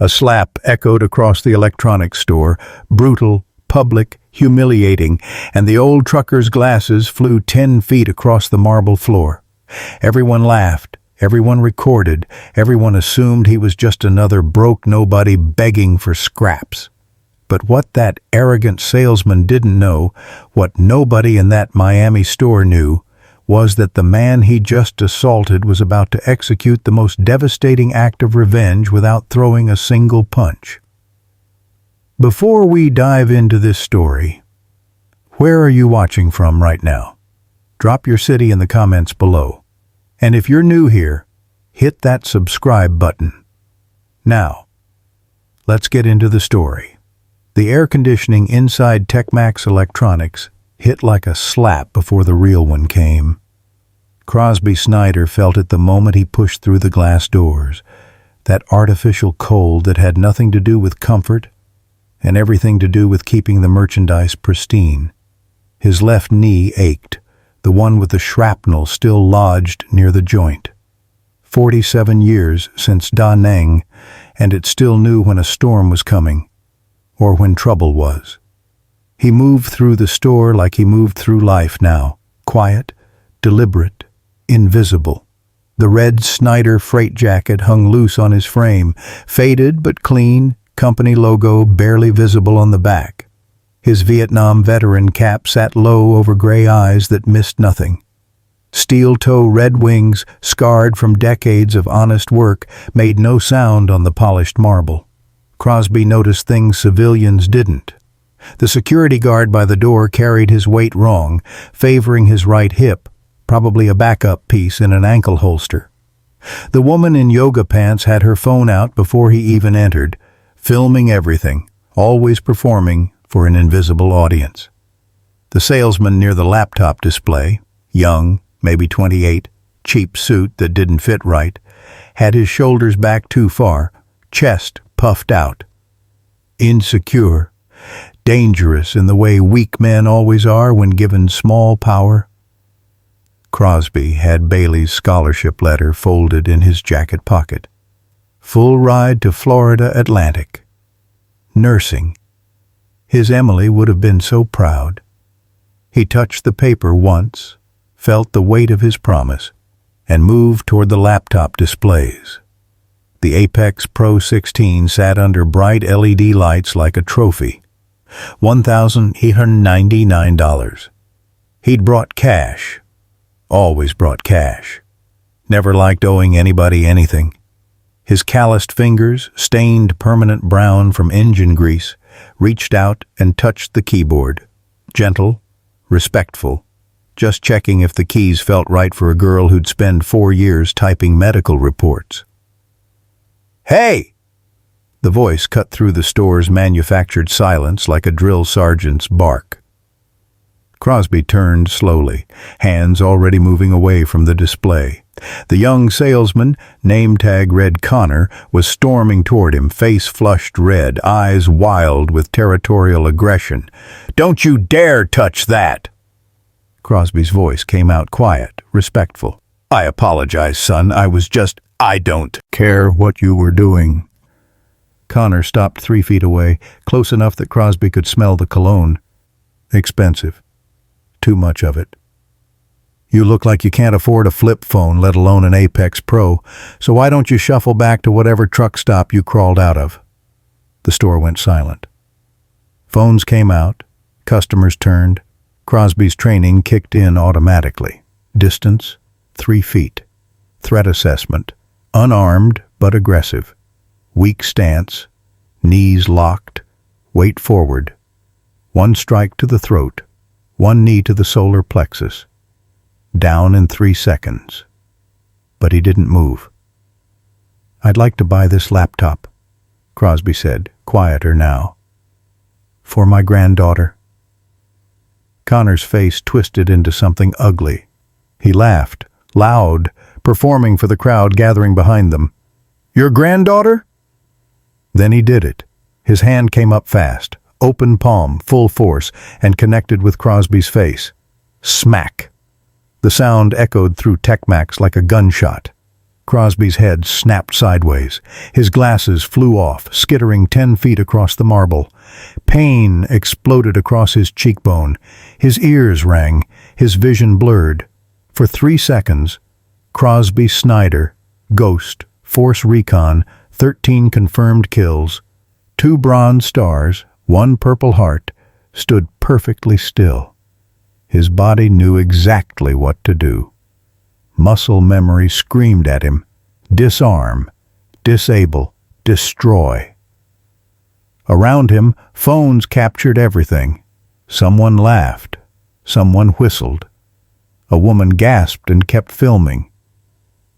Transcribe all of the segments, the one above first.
A slap echoed across the electronics store, brutal, public, humiliating, and the old trucker's glasses flew 10 feet across the marble floor. Everyone laughed, everyone recorded, everyone assumed he was just another broke nobody begging for scraps. But what that arrogant salesman didn't know, what nobody in that Miami store knew, was that the man he just assaulted was about to execute the most devastating act of revenge without throwing a single punch. Before we dive into this story, where are you watching from right now? Drop your city in the comments below. And if you're new here, hit that subscribe button. Now, let's get into the story. The air conditioning inside Techmax Electronics hit like a slap before the real one came. Crosby Snyder felt it the moment he pushed through the glass doors, that artificial cold that had nothing to do with comfort and everything to do with keeping the merchandise pristine. His left knee ached, the one with the shrapnel still lodged near the joint. 47 years since Da Nang, and it still knew when a storm was coming, or when trouble was. He moved through the store like he moved through life now, quiet, deliberate, invisible. The red Snyder freight jacket hung loose on his frame, faded but clean, company logo barely visible on the back. His Vietnam veteran cap sat low over gray eyes that missed nothing. Steel-toe Red Wings, scarred from decades of honest work, made no sound on the polished marble. Crosby noticed things civilians didn't. The security guard by the door carried his weight wrong, favoring his right hip, probably a backup piece in an ankle holster. The woman in yoga pants had her phone out before he even entered, filming everything, always performing for an invisible audience. The salesman near the laptop display, young, maybe 28, cheap suit that didn't fit right, had his shoulders back too far, chest puffed out. Insecure, dangerous in the way weak men always are when given small power. Crosby had Bailey's scholarship letter folded in his jacket pocket. Full ride to Florida Atlantic. Nursing. His Emily would have been so proud. He touched the paper once, felt the weight of his promise, and moved toward the laptop displays. The Apex Pro 16 sat under bright LED lights like a trophy. $1,899. He'd brought cash. Always brought cash. Never liked owing anybody anything. His calloused fingers, stained permanent brown from engine grease, reached out and touched the keyboard. Gentle, respectful, just checking if the keys felt right for a girl who'd spend 4 years typing medical reports. "Hey!" The voice cut through the store's manufactured silence like a drill sergeant's bark. Crosby turned slowly, hands already moving away from the display. The young salesman, name tag read Connor, was storming toward him, face flushed red, eyes wild with territorial aggression. "Don't you dare touch that!" Crosby's voice came out quiet, respectful. "I apologize, son. I don't care what you were doing." Connor stopped 3 feet away, close enough that Crosby could smell the cologne. Expensive. Too much of it. "You look like you can't afford a flip phone, let alone an Apex Pro, so why don't you shuffle back to whatever truck stop you crawled out of?" The store went silent. Phones came out, customers turned. Crosby's training kicked in automatically. Distance, 3 feet. Threat assessment, unarmed but aggressive. Weak stance, knees locked, weight forward. 1 strike to the throat, 1 knee to the solar plexus. Down in 3 seconds. But he didn't move. "I'd like to buy this laptop," Crosby said, quieter now. "For my granddaughter." Connor's face twisted into something ugly. He laughed, loud, performing for the crowd gathering behind them. "Your granddaughter?" Then he did it. His hand came up fast, open palm, full force, and connected with Crosby's face. Smack! The sound echoed through Techmax like a gunshot. Crosby's head snapped sideways. His glasses flew off, skittering 10 feet across the marble. Pain exploded across his cheekbone. His ears rang, his vision blurred. For 3 seconds, Crosby Snyder, Ghost, Force Recon, 13 confirmed kills, 2 bronze stars, 1 purple heart, stood perfectly still. His body knew exactly what to do. Muscle memory screamed at him, disarm, disable, destroy. Around him, phones captured everything. Someone laughed. Someone whistled. A woman gasped and kept filming.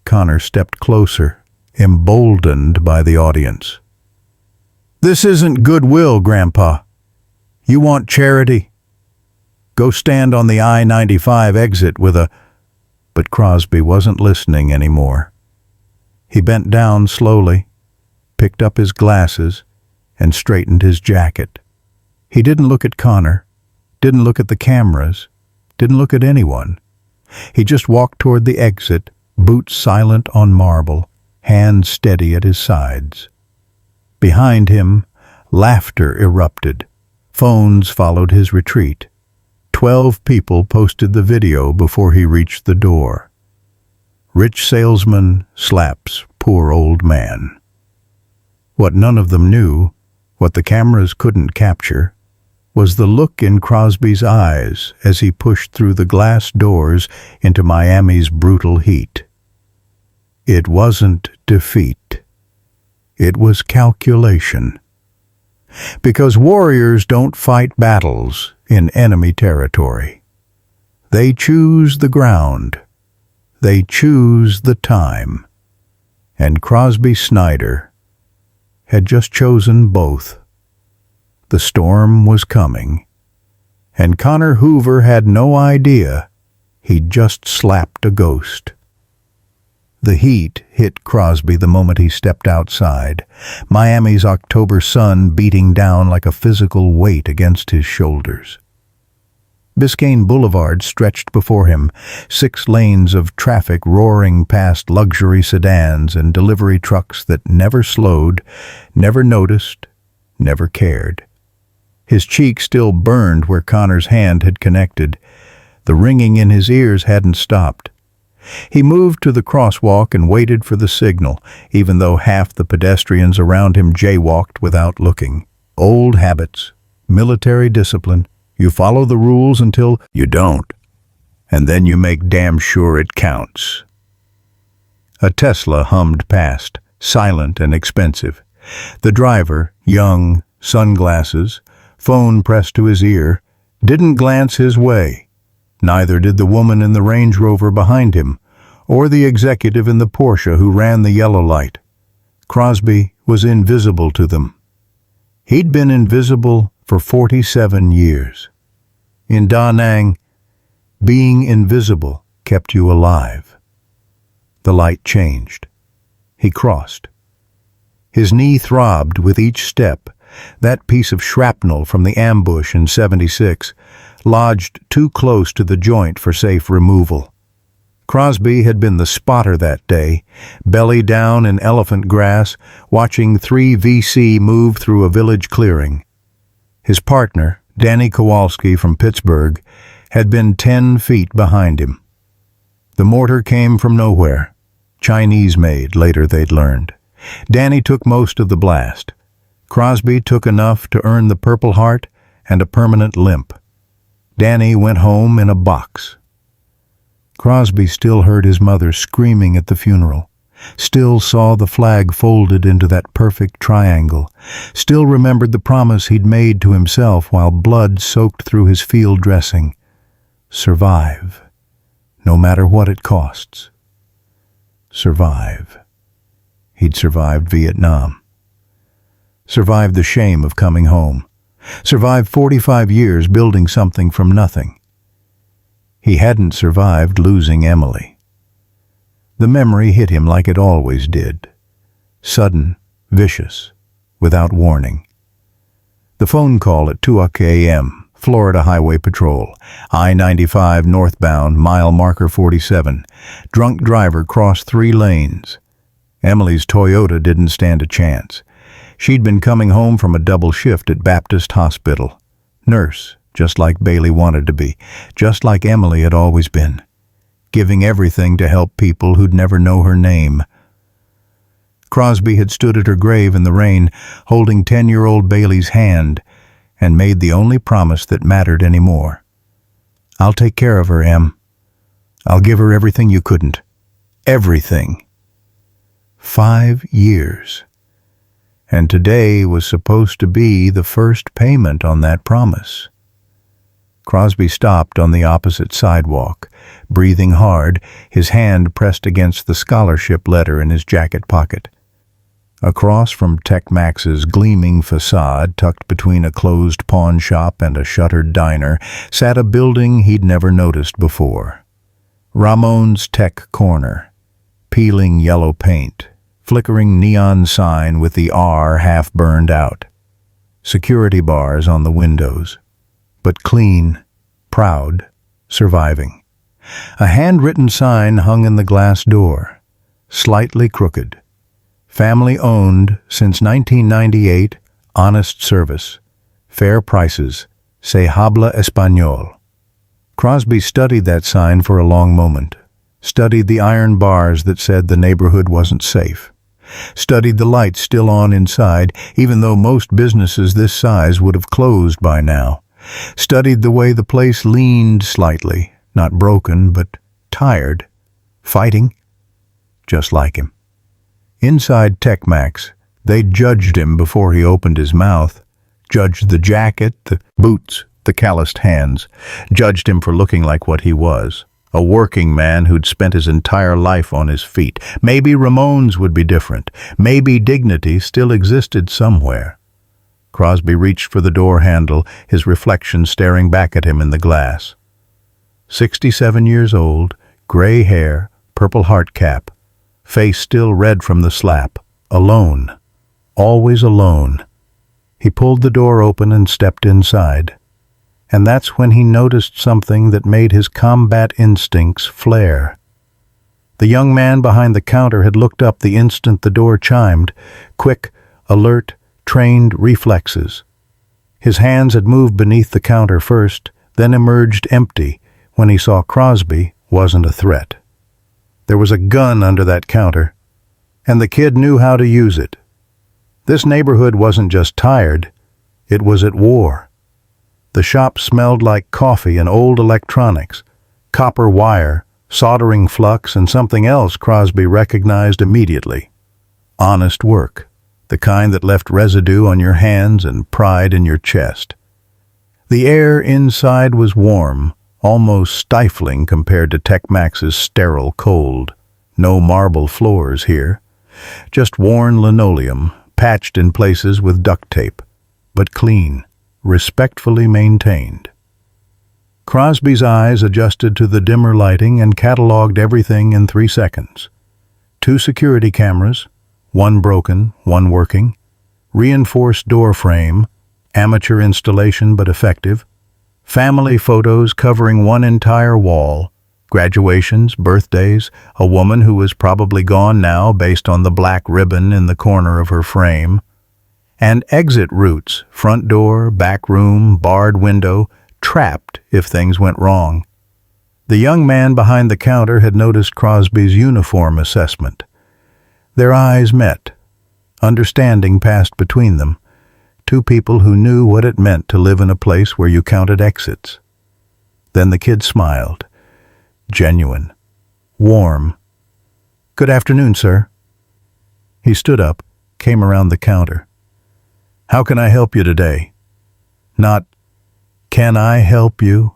Connor stepped closer, emboldened by the audience. "This isn't goodwill, Grandpa. You want charity? Go stand on the I-95 exit with a—" But Crosby wasn't listening anymore. He bent down slowly, picked up his glasses, and straightened his jacket. He didn't look at Connor, didn't look at the cameras, didn't look at anyone. He just walked toward the exit, boots silent on marble, hands steady at his sides. Behind him, laughter erupted. Phones followed his retreat. 12 people posted the video before he reached the door. Rich salesman slaps poor old man. What none of them knew, what the cameras couldn't capture, was the look in Crosby's eyes as he pushed through the glass doors into Miami's brutal heat. It wasn't defeat. It was calculation. Because warriors don't fight battles in enemy territory. They choose the ground. They choose the time. And Crosby Snyder had just chosen both. The storm was coming, and Connor Hoover had no idea he'd just slapped a ghost. The heat hit Crosby the moment he stepped outside, Miami's October sun beating down like a physical weight against his shoulders. Biscayne Boulevard stretched before him, 6 lanes of traffic roaring past luxury sedans and delivery trucks that never slowed, never noticed, never cared. His cheek still burned where Connor's hand had connected. The ringing in his ears hadn't stopped. He moved to the crosswalk and waited for the signal, even though half the pedestrians around him jaywalked without looking. Old habits, military discipline. You follow the rules until you don't, and then you make damn sure it counts. A Tesla hummed past, silent and expensive. The driver, young, sunglasses, phone pressed to his ear, didn't glance his way. Neither did the woman in the Range Rover behind him, or the executive in the Porsche who ran the yellow light. Crosby was invisible to them. He'd been invisible for 47 years. In Da Nang, being invisible kept you alive. The light changed. He crossed. His knee throbbed with each step. That piece of shrapnel from the ambush in '76 lodged too close to the joint for safe removal. Crosby had been the spotter that day, belly down in elephant grass, watching 3 VC move through a village clearing. His partner, Danny Kowalski from Pittsburgh, had been 10 feet behind him. The mortar came from nowhere. Chinese-made, later they'd learned. Danny took most of the blast. Crosby took enough to earn the Purple Heart and a permanent limp. Danny went home in a box. Crosby still heard his mother screaming at the funeral, still saw the flag folded into that perfect triangle, still remembered the promise he'd made to himself while blood soaked through his field dressing. Survive, no matter what it costs. Survive. He'd survived Vietnam. Survived the shame of coming home. Survived 45 years building something from nothing. He hadn't survived losing Emily. The memory hit him like it always did. Sudden, vicious, without warning. The phone call at 2 a.m., Florida Highway Patrol. I-95 northbound, mile marker 47. Drunk driver crossed 3 lanes. Emily's Toyota didn't stand a chance. She'd been coming home from a double shift at Baptist Hospital. Nurse, just like Bailey wanted to be, just like Emily had always been. Giving everything to help people who'd never know her name. Crosby had stood at her grave in the rain, holding 10-year-old Bailey's hand, and made the only promise that mattered anymore. "I'll take care of her, Em. I'll give her everything you couldn't. Everything." 5 years. And today was supposed to be the first payment on that promise. Crosby stopped on the opposite sidewalk, breathing hard, his hand pressed against the scholarship letter in his jacket pocket. Across from Tech Max's gleaming facade, tucked between a closed pawn shop and a shuttered diner, sat a building he'd never noticed before. Ramon's Tech Corner. Peeling yellow paint. Flickering neon sign with the R half burned out. Security bars on the windows. But clean, proud, surviving. A handwritten sign hung in the glass door, slightly crooked. Family owned since 1998, honest service, fair prices, se habla español. Crosby studied that sign for a long moment, studied the iron bars that said the neighborhood wasn't safe, studied the lights still on inside, even though most businesses this size would have closed by now, studied the way the place leaned slightly, not broken, but tired, fighting, just like him. Inside Tech-Max, they judged him before he opened his mouth, judged the jacket, the boots, the calloused hands, judged him for looking like what he was, a working man who'd spent his entire life on his feet. Maybe Ramon's would be different. Maybe dignity still existed somewhere. Crosby reached for the door handle, his reflection staring back at him in the glass. 67 years old, gray hair, purple heart cap, face still red from the slap, alone, always alone. He pulled the door open and stepped inside. And that's when he noticed something that made his combat instincts flare. The young man behind the counter had looked up the instant the door chimed, quick, alert, trained reflexes. His hands had moved beneath the counter first, then emerged empty when he saw Crosby wasn't a threat. There was a gun under that counter, and the kid knew how to use it. This neighborhood wasn't just tired, it was at war. The shop smelled like coffee and old electronics, copper wire, soldering flux, and something else Crosby recognized immediately. Honest work, the kind that left residue on your hands and pride in your chest. The air inside was warm, almost stifling compared to Tech-Max's sterile cold. No marble floors here, just worn linoleum, patched in places with duct tape, but clean, respectfully maintained. Crosby's eyes adjusted to the dimmer lighting and cataloged everything in 3 seconds. 2 security cameras, 1 broken, 1 working, reinforced door frame, amateur installation but effective, family photos covering 1 entire wall, graduations, birthdays, a woman who was probably gone now based on the black ribbon in the corner of her frame, and exit routes, front door, back room, barred window, trapped if things went wrong. The young man behind the counter had noticed Crosby's uniform assessment. Their eyes met. Understanding passed between them. 2 people who knew what it meant to live in a place where you counted exits. Then the kid smiled. Genuine. Warm. "Good afternoon, sir." He stood up, came around the counter. "How can I help you today?" Not, "Can I help you?"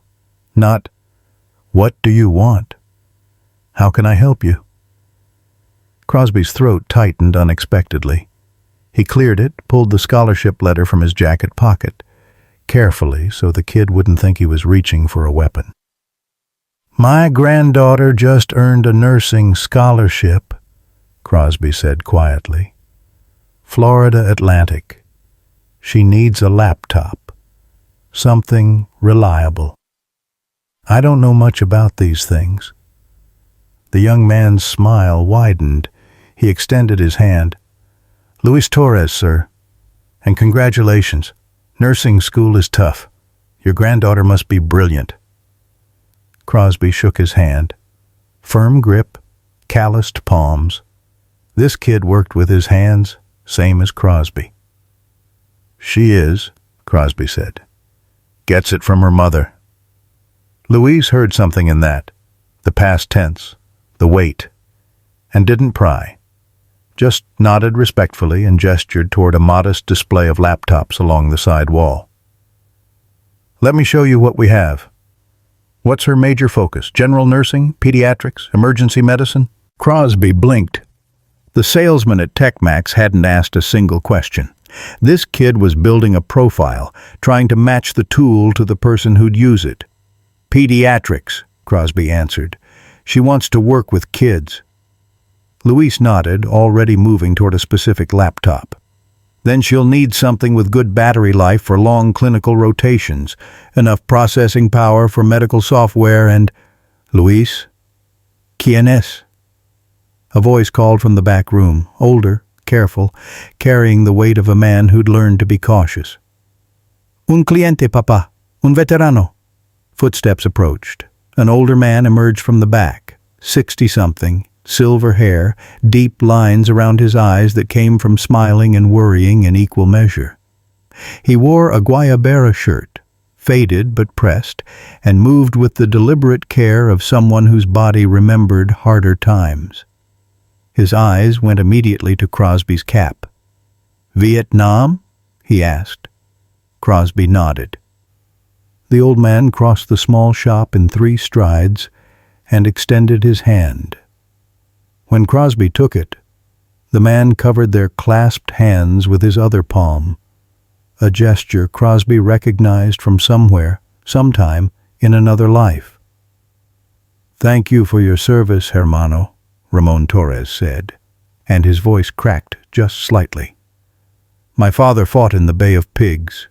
Not, "What do you want?" "How can I help you?" Crosby's throat tightened unexpectedly. He cleared it, pulled the scholarship letter from his jacket pocket, carefully so the kid wouldn't think he was reaching for a weapon. "My granddaughter just earned a nursing scholarship," Crosby said quietly. "Florida Atlantic. She needs a laptop. something reliable. I don't know much about these things. The young man's smile widened. He extended his hand. Luis Torres, sir. And congratulations. Nursing school is tough. Your granddaughter must be brilliant. Crosby shook his hand. Firm grip, calloused palms. This kid worked with his hands, same as Crosby. She is, Crosby said. Gets it from her mother. Louise heard something in that, the past tense, the weight, and didn't pry. Just nodded respectfully and gestured toward a modest display of laptops along the side wall. Let me show you what we have. What's her major focus? General nursing, pediatrics, emergency medicine? Crosby blinked. The salesman at TechMax hadn't asked a single question. This kid was building a profile, trying to match the tool to the person who'd use it. Pediatrics, Crosby answered. She wants to work with kids. Luis nodded, already moving toward a specific laptop. Then she'll need something with good battery life for long clinical rotations, enough processing power for medical software and... Luis? ¿Quién es? A voice called from the back room, older, careful, carrying the weight of a man who'd learned to be cautious. Un cliente, papá. Un veterano. Footsteps approached. An older man emerged from the back, 60-something, silver hair, deep lines around his eyes that came from smiling and worrying in equal measure. He wore a guayabera shirt, faded but pressed, and moved with the deliberate care of someone whose body remembered harder times. His eyes went immediately to Crosby's cap. Vietnam? He asked. Crosby nodded. The old man crossed the small shop in 3 strides and extended his hand. When Crosby took it, the man covered their clasped hands with his other palm, a gesture Crosby recognized from somewhere, sometime, in another life. Thank you for your service, hermano, Ramon Torres said, and his voice cracked just slightly. My father fought in the Bay of Pigs.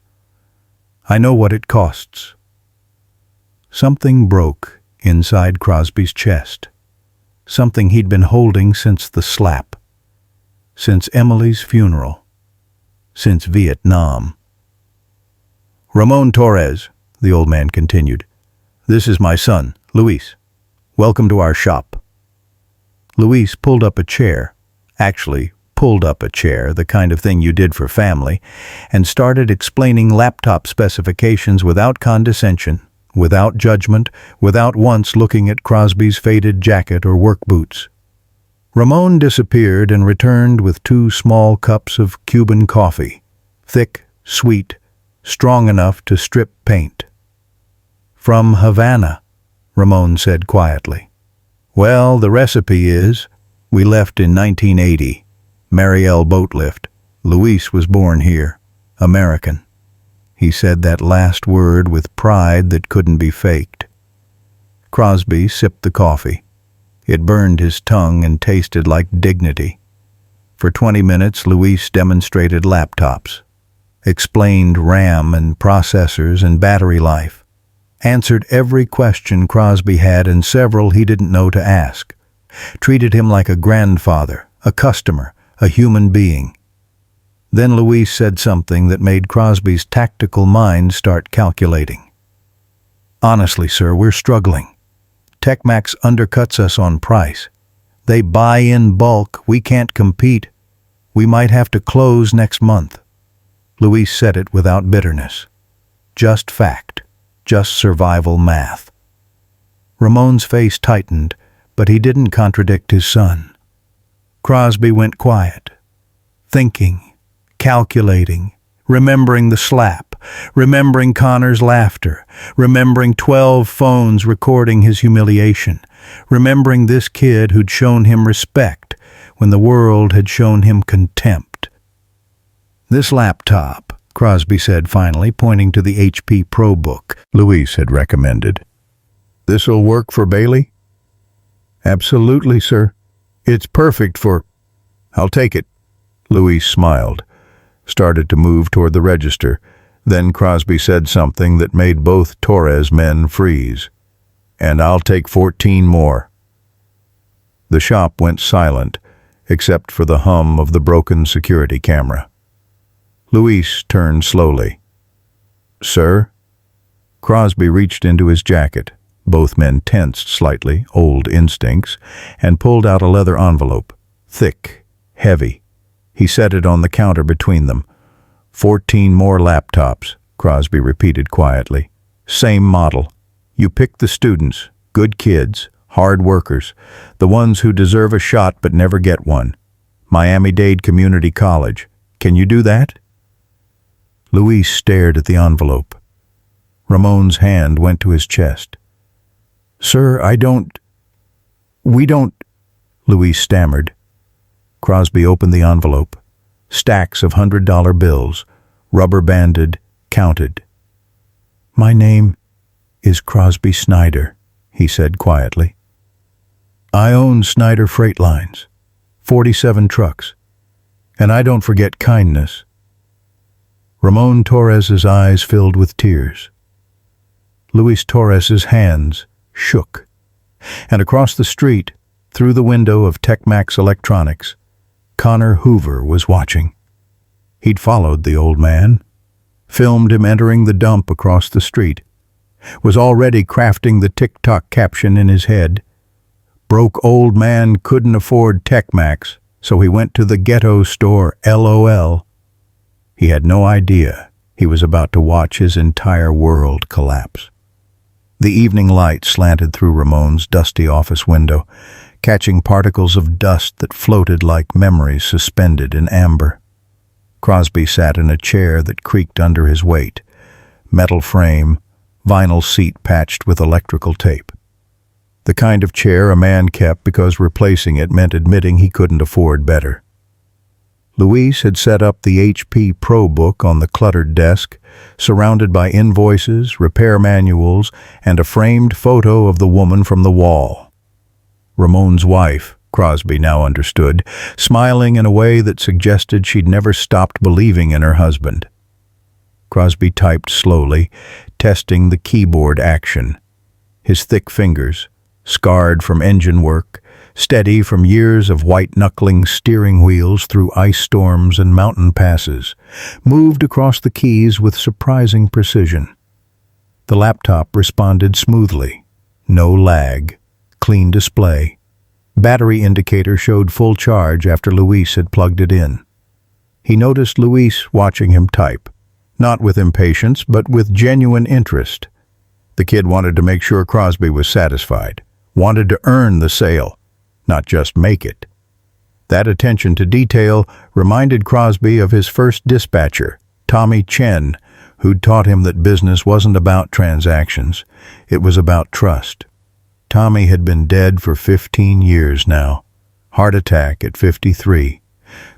I know what it costs. Something broke inside Crosby's chest. Something he'd been holding since the slap, since Emily's funeral, since Vietnam. Ramon Torres, the old man continued, this is my son, Luis. Welcome to our shop. Luis pulled up a chair, the kind of thing you did for family, and started explaining laptop specifications without condescension, without judgment, without once looking at Crosby's faded jacket or work boots. Ramon disappeared and returned with 2 small cups of Cuban coffee, thick, sweet, strong enough to strip paint. From Havana, Ramon said quietly. Well, the recipe is, we left in 1980, Mariel boatlift. Luis was born here, American. He said that last word with pride that couldn't be faked. Crosby sipped the coffee. It burned his tongue and tasted like dignity. For 20 minutes, Luis demonstrated laptops, explained RAM and processors and battery life, answered every question Crosby had and several he didn't know to ask, treated him like a grandfather, a customer, a human being. Then Luis said something that made Crosby's tactical mind start calculating. Honestly, sir, we're struggling. TechMax undercuts us on price. They buy in bulk. We can't compete. We might have to close next month. Luis said it without bitterness. Just fact. Just survival math. Ramon's face tightened, but he didn't contradict his son. Crosby went quiet, thinking, calculating, remembering the slap, remembering Connor's laughter, remembering 12 phones recording his humiliation, remembering this kid who'd shown him respect when the world had shown him contempt. This laptop, Crosby said finally, pointing to the HP ProBook Luis had recommended. This'll work for Bailey? Absolutely, sir. It's perfect for... I'll take it. Luis smiled, started to move toward the register, Then Crosby said something that made both Torres men freeze. "And I'll take 14 more." The shop went silent, except for the hum of the broken security camera. Luis turned slowly. "Sir?" Crosby reached into his jacket. Both men tensed slightly, old instincts, and pulled out a leather envelope. Thick, heavy. He set it on the counter between them. 14 more laptops," Crosby repeated quietly. "Same model. You pick the students, good kids, hard workers, the ones who deserve a shot but never get one. Miami-Dade Community College. Can you do that?" Luis stared at the envelope. Ramon's hand went to his chest. "Sir, we don't," Luis stammered. Crosby opened the envelope. Stacks of $100 bills, rubber-banded, counted. "My name is Crosby Snyder," he said quietly. "I own Snyder Freight Lines, 47 trucks, and I don't forget kindness." Ramon Torres's eyes filled with tears. Luis Torres's hands shook, and across the street, through the window of Techmax Electronics, Connor Hoover was watching. He'd followed the old man, filmed him entering the dump across the street, was already crafting the TikTok caption in his head. Broke old man couldn't afford Techmax, so he went to the ghetto store, LOL. He had no idea he was about to watch his entire world collapse. The evening light slanted through Ramon's dusty office window, catching particles of dust that floated like memories suspended in amber. Crosby sat in a chair that creaked under his weight. Metal frame, vinyl seat patched with electrical tape. The kind of chair a man kept because replacing it meant admitting he couldn't afford better. Luis had set up the HP Pro book on the cluttered desk, surrounded by invoices, repair manuals, and a framed photo of the woman from the wall. Ramon's wife, Crosby now understood, smiling in a way that suggested she'd never stopped believing in her husband. Crosby typed slowly, testing the keyboard action. His thick fingers, scarred from engine work, steady from years of white-knuckling steering wheels through ice storms and mountain passes, moved across the keys with surprising precision. The laptop responded smoothly. No lag. Clean display. Battery indicator showed full charge after Luis had plugged it in. He noticed Luis watching him type, not with impatience, but with genuine interest. The kid wanted to make sure Crosby was satisfied, wanted to earn the sale, not just make it. That attention to detail reminded Crosby of his first dispatcher, Tommy Chen, who'd taught him that business wasn't about transactions, it was about trust. Tommy had been dead for 15 years now. Heart attack at 53.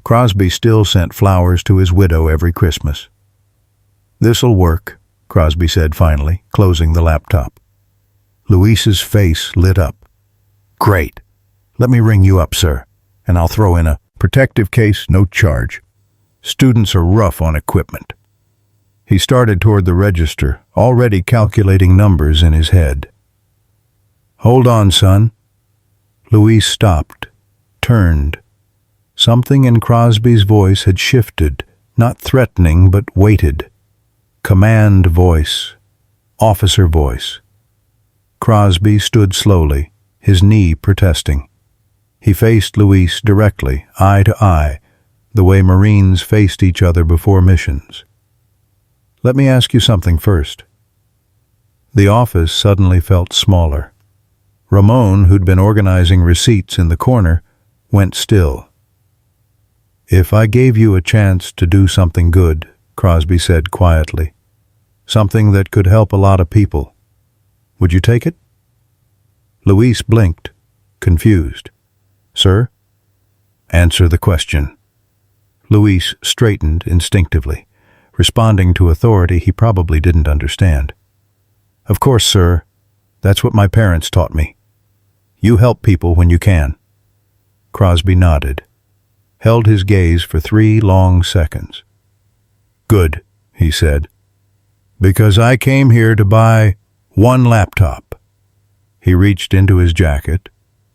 Crosby still sent flowers to his widow every Christmas. "This'll work," Crosby said finally, closing the laptop. Luis's face lit up. "Great. Let me ring you up, sir, and I'll throw in a protective case, no charge. Students are rough on equipment." He started toward the register, already calculating numbers in his head. "Hold on, son." Luis stopped, turned. Something in Crosby's voice had shifted, not threatening but weighted. Command voice, officer voice. Crosby stood slowly, his knee protesting. He faced Luis directly, eye to eye, the way Marines faced each other before missions. "Let me ask you something first." The office suddenly felt smaller. Ramon, who'd been organizing receipts in the corner, went still. "If I gave you a chance to do something good," Crosby said quietly, "something that could help a lot of people, would you take it?" Luis blinked, confused. "Sir?" "Answer the question." Luis straightened instinctively, responding to authority he probably didn't understand. "Of course, sir. That's what my parents taught me. You help people when you can." Crosby nodded, held his gaze for 3 long seconds. "Good," he said. Because I came here to buy one laptop. He reached into his jacket,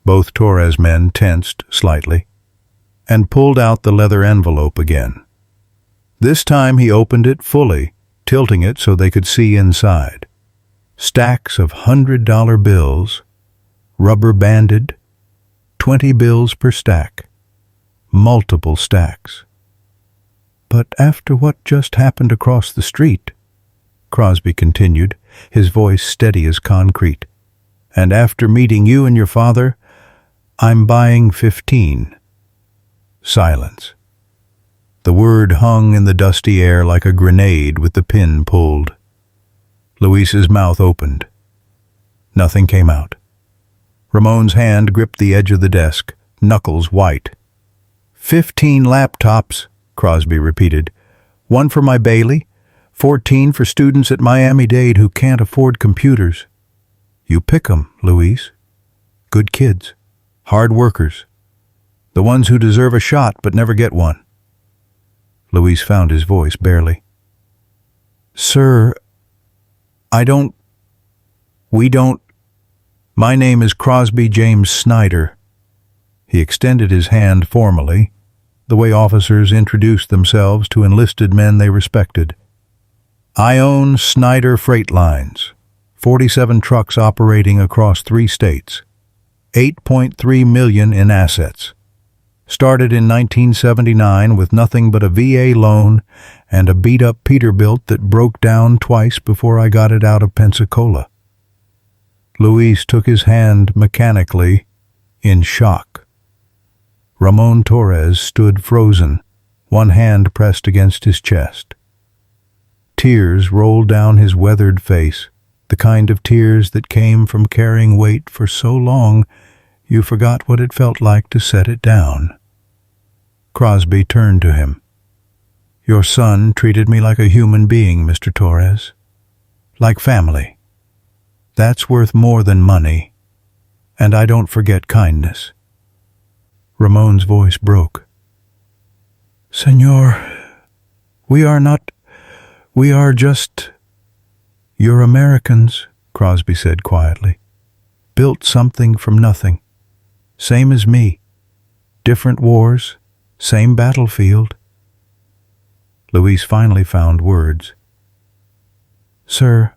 both Torres men tensed slightly, and pulled out the leather envelope again. This time he opened it fully, tilting it so they could see inside. Stacks of $100 bills, rubber-banded, 20 bills per stack, multiple stacks. But after what just happened across the street, Crosby continued, his voice steady as concrete, and after meeting you and your father, I'm buying 15. Silence. The word hung in the dusty air like a grenade with the pin pulled. Luis's mouth opened. Nothing came out. Ramon's hand gripped the edge of the desk, knuckles white. 15 laptops, Crosby repeated. 1 for my Bailey, 14 for students at Miami-Dade who can't afford computers. You pick 'em, Luis. Good kids. Hard workers. The ones who deserve a shot but never get one. Luis found his voice barely. Sir, we don't. My name is Crosby James Snyder. He extended his hand formally, the way officers introduced themselves to enlisted men they respected. I own Snyder Freight Lines, 47 trucks operating across 3 states, $8.3 million in assets. Started in 1979 with nothing but a VA loan and a beat-up Peterbilt that broke down twice before I got it out of Pensacola. Luis took his hand mechanically, in shock. Ramon Torres stood frozen, one hand pressed against his chest. Tears rolled down his weathered face, the kind of tears that came from carrying weight for so long you forgot what it felt like to set it down. Crosby turned to him. Your son treated me like a human being, Mr. Torres. Like family. That's worth more than money. And I don't forget kindness. Ramon's voice broke. Senor, we are just... You're Americans, Crosby said quietly. Built something from nothing. Same as me. Different wars. Same battlefield. Luis finally found words. Sir,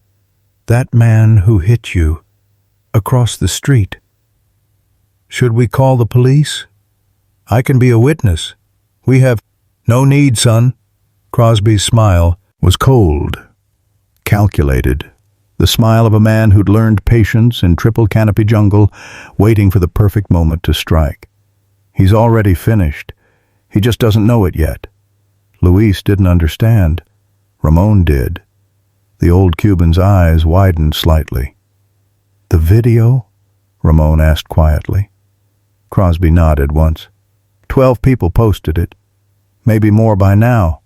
that man who hit you, across the street. Should we call the police? I can be a witness. We have... No need, son. Crosby's smile was cold, calculated. The smile of a man who'd learned patience in triple canopy jungle, waiting for the perfect moment to strike. He's already finished. He just doesn't know it yet. Luis didn't understand. Ramon did. The old Cuban's eyes widened slightly. The video? Ramon asked quietly. Crosby nodded once. 12 people posted it. Maybe more by now.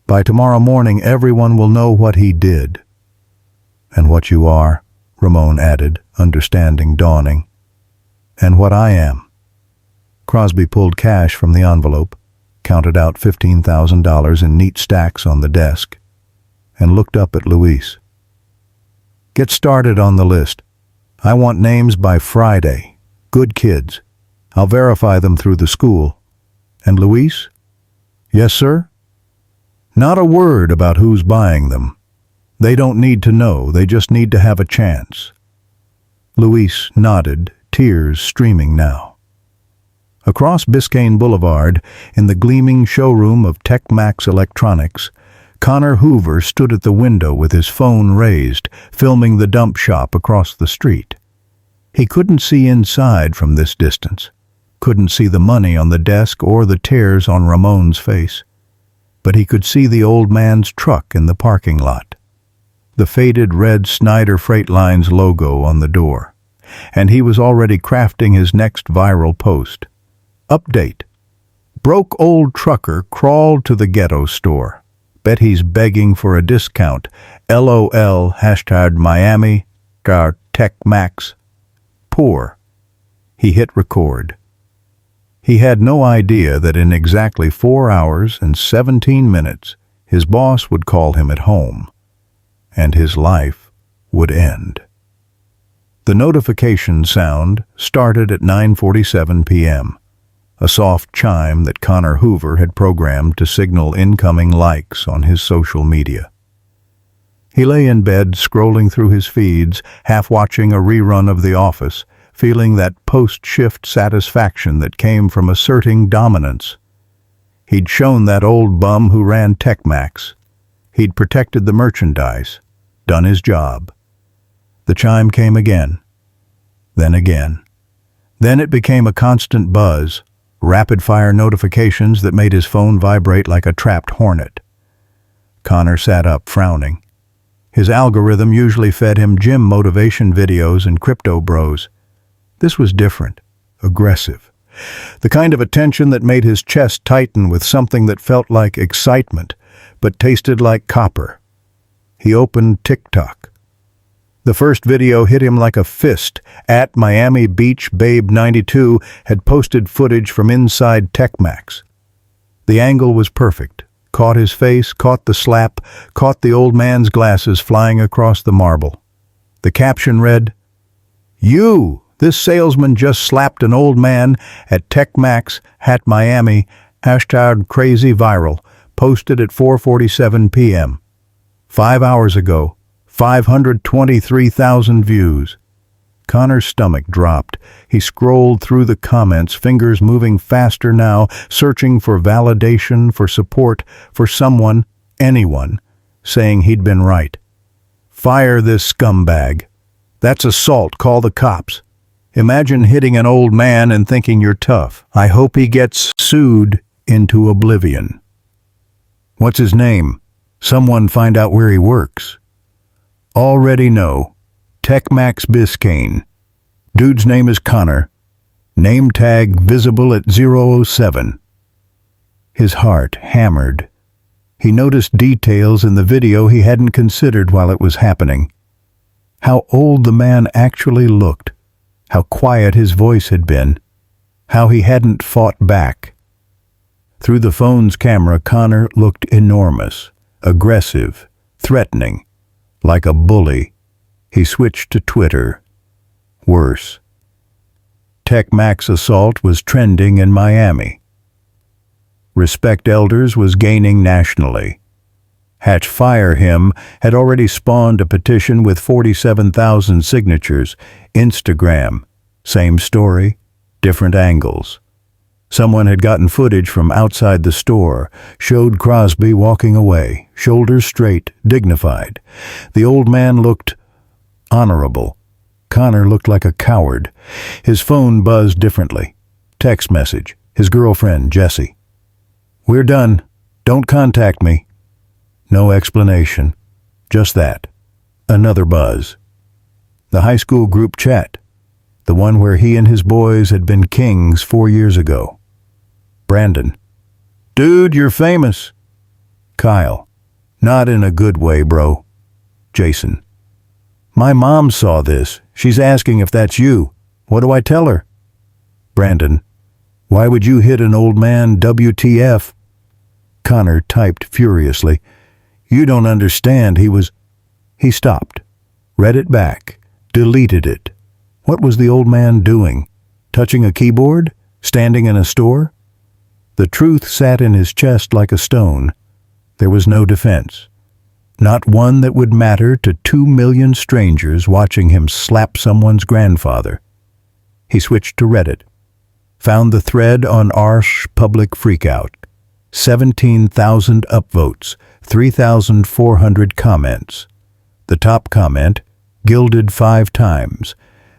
By tomorrow morning, everyone will know what he did. And what you are, Ramon added, understanding dawning. And what I am. Crosby pulled cash from the envelope, counted out $15,000 in neat stacks on the desk, and looked up at Luis. Get started on the list. I want names by Friday. Good kids. I'll verify them through the school. And Luis? Yes, sir? Not a word about who's buying them. They don't need to know, they just need to have a chance. Luis nodded, tears streaming now. Across Biscayne Boulevard, in the gleaming showroom of Tech-Max Electronics, Connor Hoover stood at the window with his phone raised, filming the dump shop across the street. He couldn't see inside from this distance, couldn't see the money on the desk or the tears on Ramon's face, but he could see the old man's truck in the parking lot, the faded red Snyder Freight Lines logo on the door, and he was already crafting his next viral post. Update. Broke old trucker crawled to the ghetto store. Bet he's begging for a discount. LOL #Miami Tech Max. Poor. He hit record. He had no idea that in exactly 4 hours and 17 minutes his boss would call him at home. and his life would end. The notification sound started at 9:47 p.m., a soft chime that Connor Hoover had programmed to signal incoming likes on his social media. He lay in bed, scrolling through his feeds, half watching a rerun of The Office, feeling that post-shift satisfaction that came from asserting dominance. He'd shown that old bum who ran TechMax. He'd protected the merchandise, done his job. The chime came again, then again. Then it became a constant buzz, rapid-fire notifications that made his phone vibrate like a trapped hornet. Connor sat up, frowning. His algorithm usually fed him gym motivation videos and crypto bros. This was different, aggressive. The kind of attention that made his chest tighten with something that felt like excitement, but tasted like copper. He opened TikTok. The first video hit him like a fist. At Miami Beach Babe 92 had posted footage from inside TechMax. The angle was perfect. Caught his face, caught the slap, caught the old man's glasses flying across the marble. The caption read, "You! This salesman just slapped an old man at TechMax at Miami, #crazyviral, posted at 4:47 p.m. 5 hours ago, 523,000 views. Connor's stomach dropped. He scrolled through the comments, fingers moving faster now, searching for validation, for support, for someone, anyone, saying he'd been right. Fire this scumbag. That's assault. Call the cops. Imagine hitting an old man and thinking you're tough. I hope he gets sued into oblivion. What's his name? Someone find out where he works. Already know. TechMax Biscayne. Dude's name is Connor. Name tag visible at 007. His heart hammered. He noticed details in the video he hadn't considered while it was happening. How old the man actually looked. How quiet his voice had been. How he hadn't fought back. Through the phone's camera, Connor looked enormous, aggressive, threatening, like a bully. He switched to Twitter. Worse. TechMax assault was trending in Miami. Respect Elders was gaining nationally. Fire Him had already spawned a petition with 47,000 signatures. Instagram, same story, different angles. Someone had gotten footage from outside the store, showed Crosby walking away, shoulders straight, dignified. The old man looked honorable. Connor looked like a coward. His phone buzzed differently. Text message. His girlfriend, Jessie. "We're done. Don't contact me." No explanation. Just that. Another buzz. The high school group chat. The one where he and his boys had been kings 4 years ago. Brandon. "Dude, you're famous." Kyle. "Not in a good way, bro." Jason. "My mom saw this. She's asking if that's you. What do I tell her?" Brandon. "Why would you hit an old man, WTF?" Connor typed furiously. "You don't understand. He stopped, read it back, deleted it. What was the old man doing? Touching a keyboard? Standing in a store? The truth sat in his chest like a stone. There was no defense. Not one that would matter to 2 million strangers watching him slap someone's grandfather. He switched to Reddit. Found the thread on Arsh Public Freakout. 17,000 upvotes, 3,400 comments. The top comment, gilded 5 times.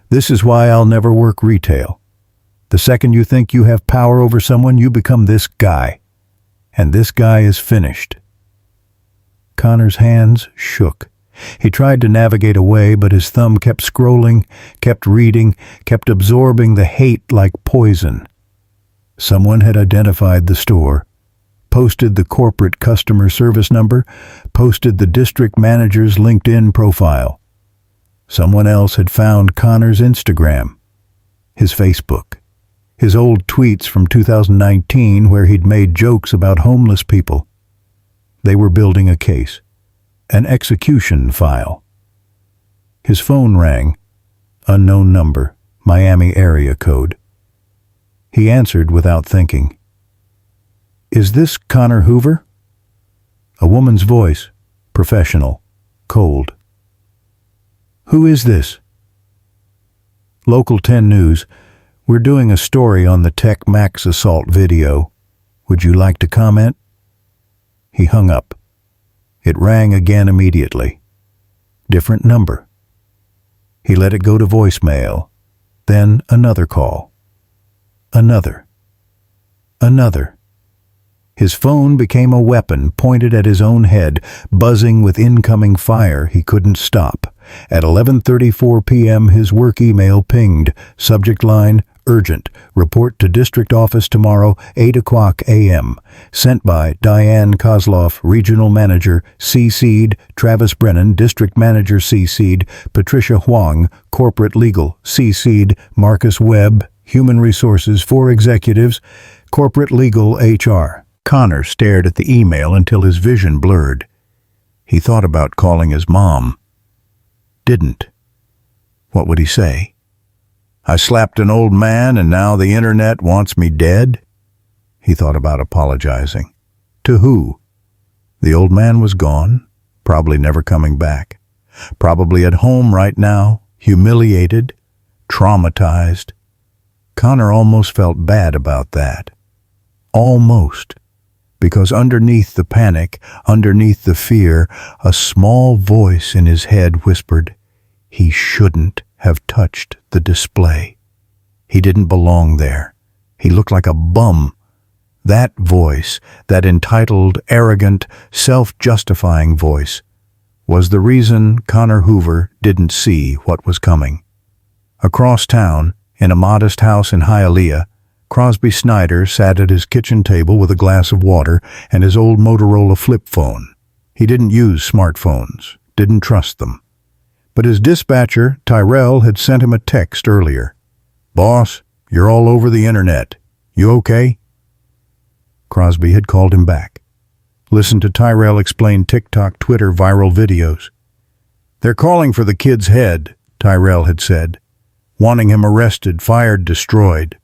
"This is why I'll never work retail. The second you think you have power over someone, you become this guy. And this guy is finished." Connor's hands shook. He tried to navigate away, but his thumb kept scrolling, kept reading, kept absorbing the hate like poison. Someone had identified the store, posted the corporate customer service number, posted the district manager's LinkedIn profile. Someone else had found Connor's Instagram, his Facebook, his old tweets from 2019 where he'd made jokes about homeless people. They were building a case. An execution file. His phone rang. Unknown number, Miami area code. He answered without thinking. "Is this Connor Hoover?" A woman's voice, professional, cold. "Who is this?" "Local 10 News. We're doing a story on the Tech Max assault video. Would you like to comment?" He hung up. It rang again immediately. Different number. He let it go to voicemail. Then another call. Another. Another. His phone became a weapon pointed at his own head, buzzing with incoming fire he couldn't stop. At 11:34 p.m. his work email pinged. Subject line, urgent. Report to district office tomorrow, 8 o'clock a.m. Sent by Diane Kozloff, regional manager, CC'd, Travis Brennan, district manager, CC'd, Patricia Huang, corporate legal, CC'd, Marcus Webb, human resources, 4 executives, corporate legal, HR. Connor stared at the email until his vision blurred. He thought about calling his mom. Didn't. What would he say? "I slapped an old man and now the internet wants me dead?" He thought about apologizing. To who? The old man was gone, probably never coming back. Probably at home right now, humiliated, traumatized. Connor almost felt bad about that. Almost. Because underneath the panic, underneath the fear, a small voice in his head whispered, he shouldn't have touched the display. He didn't belong there. He looked like a bum. That voice, that entitled, arrogant, self-justifying voice, was the reason Connor Hoover didn't see what was coming. Across town, in a modest house in Hialeah, Crosby Snyder sat at his kitchen table with a glass of water and his old Motorola flip phone. He didn't use smartphones, didn't trust them. But his dispatcher, Tyrell, had sent him a text earlier. "Boss, you're all over the internet. You okay?" Crosby had called him back. Listen to Tyrell explain TikTok, Twitter viral videos. "They're calling for the kid's head," Tyrell had said. "Wanting him arrested, fired, destroyed."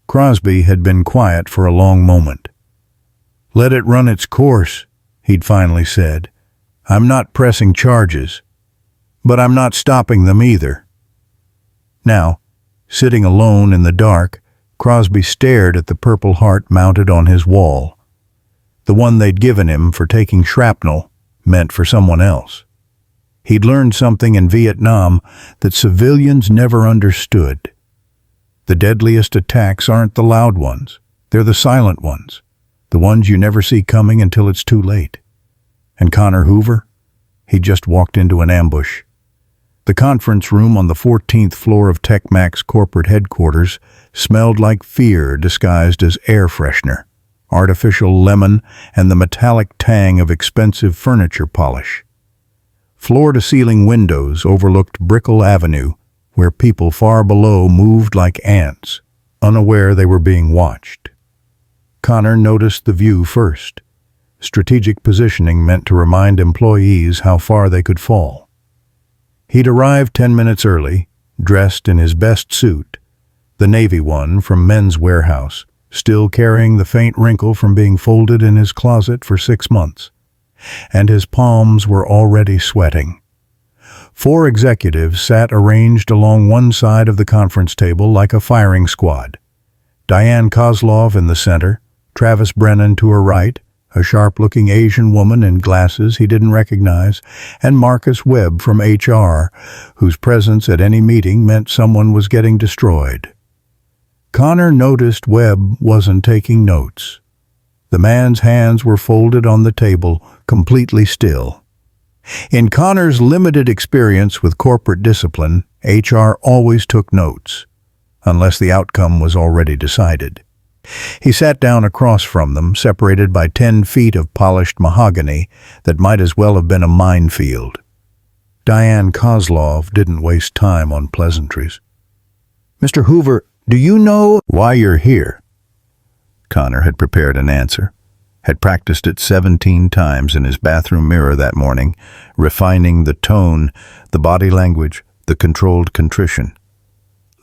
Crosby had been quiet for a long moment. "Let it run its course," he'd finally said. "I'm not pressing charges. But I'm not stopping them either." Now, sitting alone in the dark, Crosby stared at the Purple Heart mounted on his wall. The one they'd given him for taking shrapnel, meant for someone else. He'd learned something in Vietnam that civilians never understood. The deadliest attacks aren't the loud ones. They're the silent ones, the ones you never see coming until it's too late. And Connor Hoover? He'd just walked into an ambush. The conference room on the 14th floor of TechMax corporate headquarters smelled like fear disguised as air freshener, artificial lemon, and the metallic tang of expensive furniture polish. Floor-to-ceiling windows overlooked Brickell Avenue, where people far below moved like ants, unaware they were being watched. Connor noticed the view first. Strategic positioning meant to remind employees how far they could fall. He'd arrived 10 minutes early, dressed in his best suit, the navy one from Men's Warehouse, still carrying the faint wrinkle from being folded in his closet for 6 months. And his palms were already sweating. 4 executives sat arranged along one side of the conference table like a firing squad. Diane Kozloff in the center, Travis Brennan to her right, a sharp-looking Asian woman in glasses he didn't recognize, and Marcus Webb from HR, whose presence at any meeting meant someone was getting destroyed. Connor noticed Webb wasn't taking notes. The man's hands were folded on the table, completely still. In Connor's limited experience with corporate discipline, HR always took notes, unless the outcome was already decided. He sat down across from them, separated by 10 feet of polished mahogany that might as well have been a minefield. Diane Kozloff didn't waste time on pleasantries. "Mr. Hoover, do you know why you're here?" Connor had prepared an answer. had practiced it 17 times in his bathroom mirror that morning, refining the tone, the body language, the controlled contrition.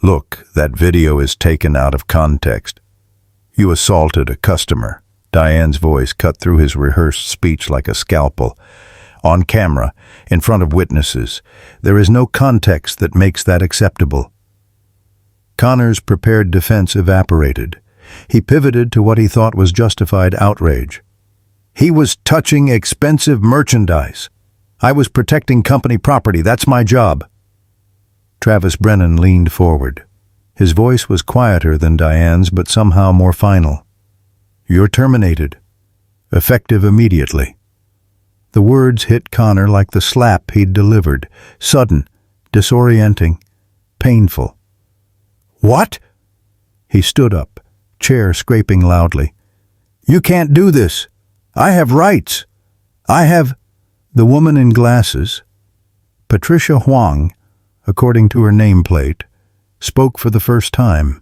"Look, that video is taken out of context. You assaulted a customer." Diane's voice cut through his rehearsed speech like a scalpel. "On camera, in front of witnesses. There is no context that makes that acceptable." Connor's prepared defense evaporated. He pivoted to what he thought was justified outrage. "He was touching expensive merchandise. I was protecting company property. That's my job." Travis Brennan leaned forward. His voice was quieter than Diane's, but somehow more final. "You're terminated. Effective immediately." The words hit Connor like the slap he'd delivered, sudden, disorienting, painful. "What?" He stood up, chair scraping loudly. "You can't do this. I have rights. I have—" The woman in glasses, Patricia Huang, according to her nameplate, spoke for the first time.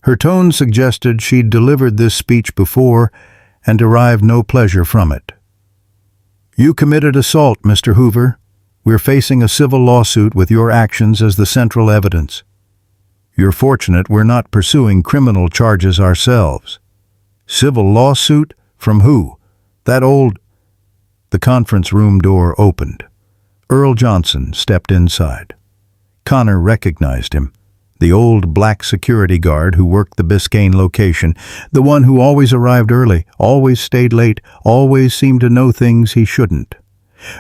Her tone suggested she'd delivered this speech before and derived no pleasure from it. "You committed assault, Mr. Hoover. We're facing a civil lawsuit with your actions as the central evidence. You're fortunate we're not pursuing criminal charges ourselves." "Civil lawsuit? From who? That old—" The conference room door opened. Earl Johnson stepped inside. Connor recognized him. The old black security guard who worked the Biscayne location, the one who always arrived early, always stayed late, always seemed to know things he shouldn't.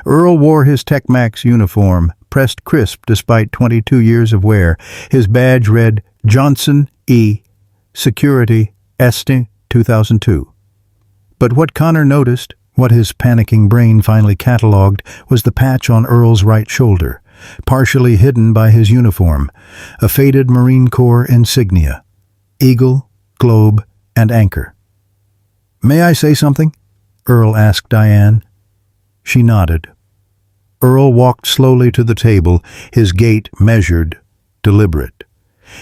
Earl wore his Tech-Max uniform, pressed crisp despite 22 years of wear. His badge read Johnson E. Security Este 2002. But what Connor noticed, what his panicking brain finally catalogued, was the patch on Earl's right shoulder, partially hidden by his uniform, a faded Marine Corps insignia, eagle, globe, and anchor. "May I say something?" Earl asked Diane. She nodded. Earl walked slowly to the table, his gait measured, deliberate.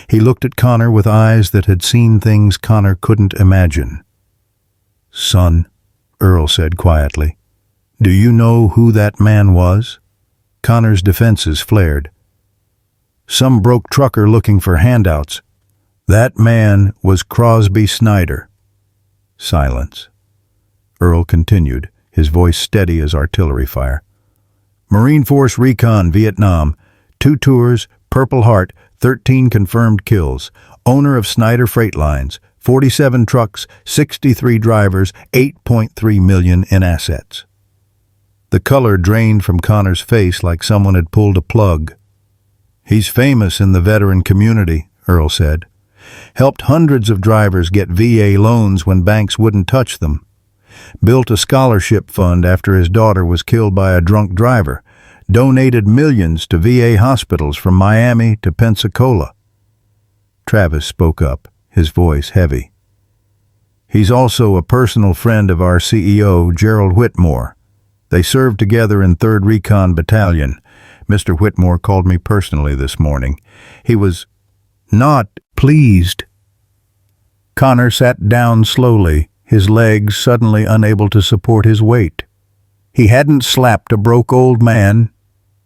He looked at Connor with eyes that had seen things Connor couldn't imagine. "Son," Earl said quietly, "do you know who that man was?" Connor's defenses flared. "Some broke trucker looking for handouts. That man was Crosby Snyder." Silence. Earl continued, his voice steady as artillery fire. "Marine Force Recon, Vietnam. 2 tours, Purple Heart, 13 confirmed kills. Owner of Snyder Freight Lines. 47 trucks, 63 drivers, 8.3 million in assets." The color drained from Connor's face like someone had pulled a plug. "He's famous in the veteran community," Earl said. "Helped hundreds of drivers get VA loans when banks wouldn't touch them. Built a scholarship fund after his daughter was killed by a drunk driver. Donated millions to VA hospitals from Miami to Pensacola." Travis spoke up, his voice heavy. "He's also a personal friend of our CEO, Gerald Whitmore. They served together in 3rd Recon Battalion. Mr. Whitmore called me personally this morning. He was not pleased." Connor sat down slowly, his legs suddenly unable to support his weight. He hadn't slapped a broke old man.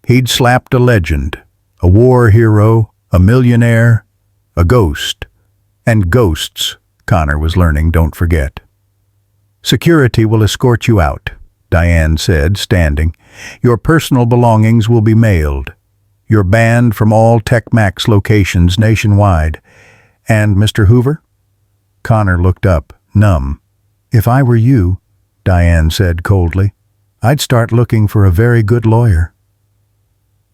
He'd slapped a legend, a war hero, a millionaire, a ghost. And ghosts, Connor was learning, don't forget. "Security will escort you out," Diane said, standing. "Your personal belongings will be mailed. You're banned from all Tech-Max locations nationwide. And, Mr. Hoover?" Connor looked up, numb. "If I were you," Diane said coldly, "I'd start looking for a very good lawyer."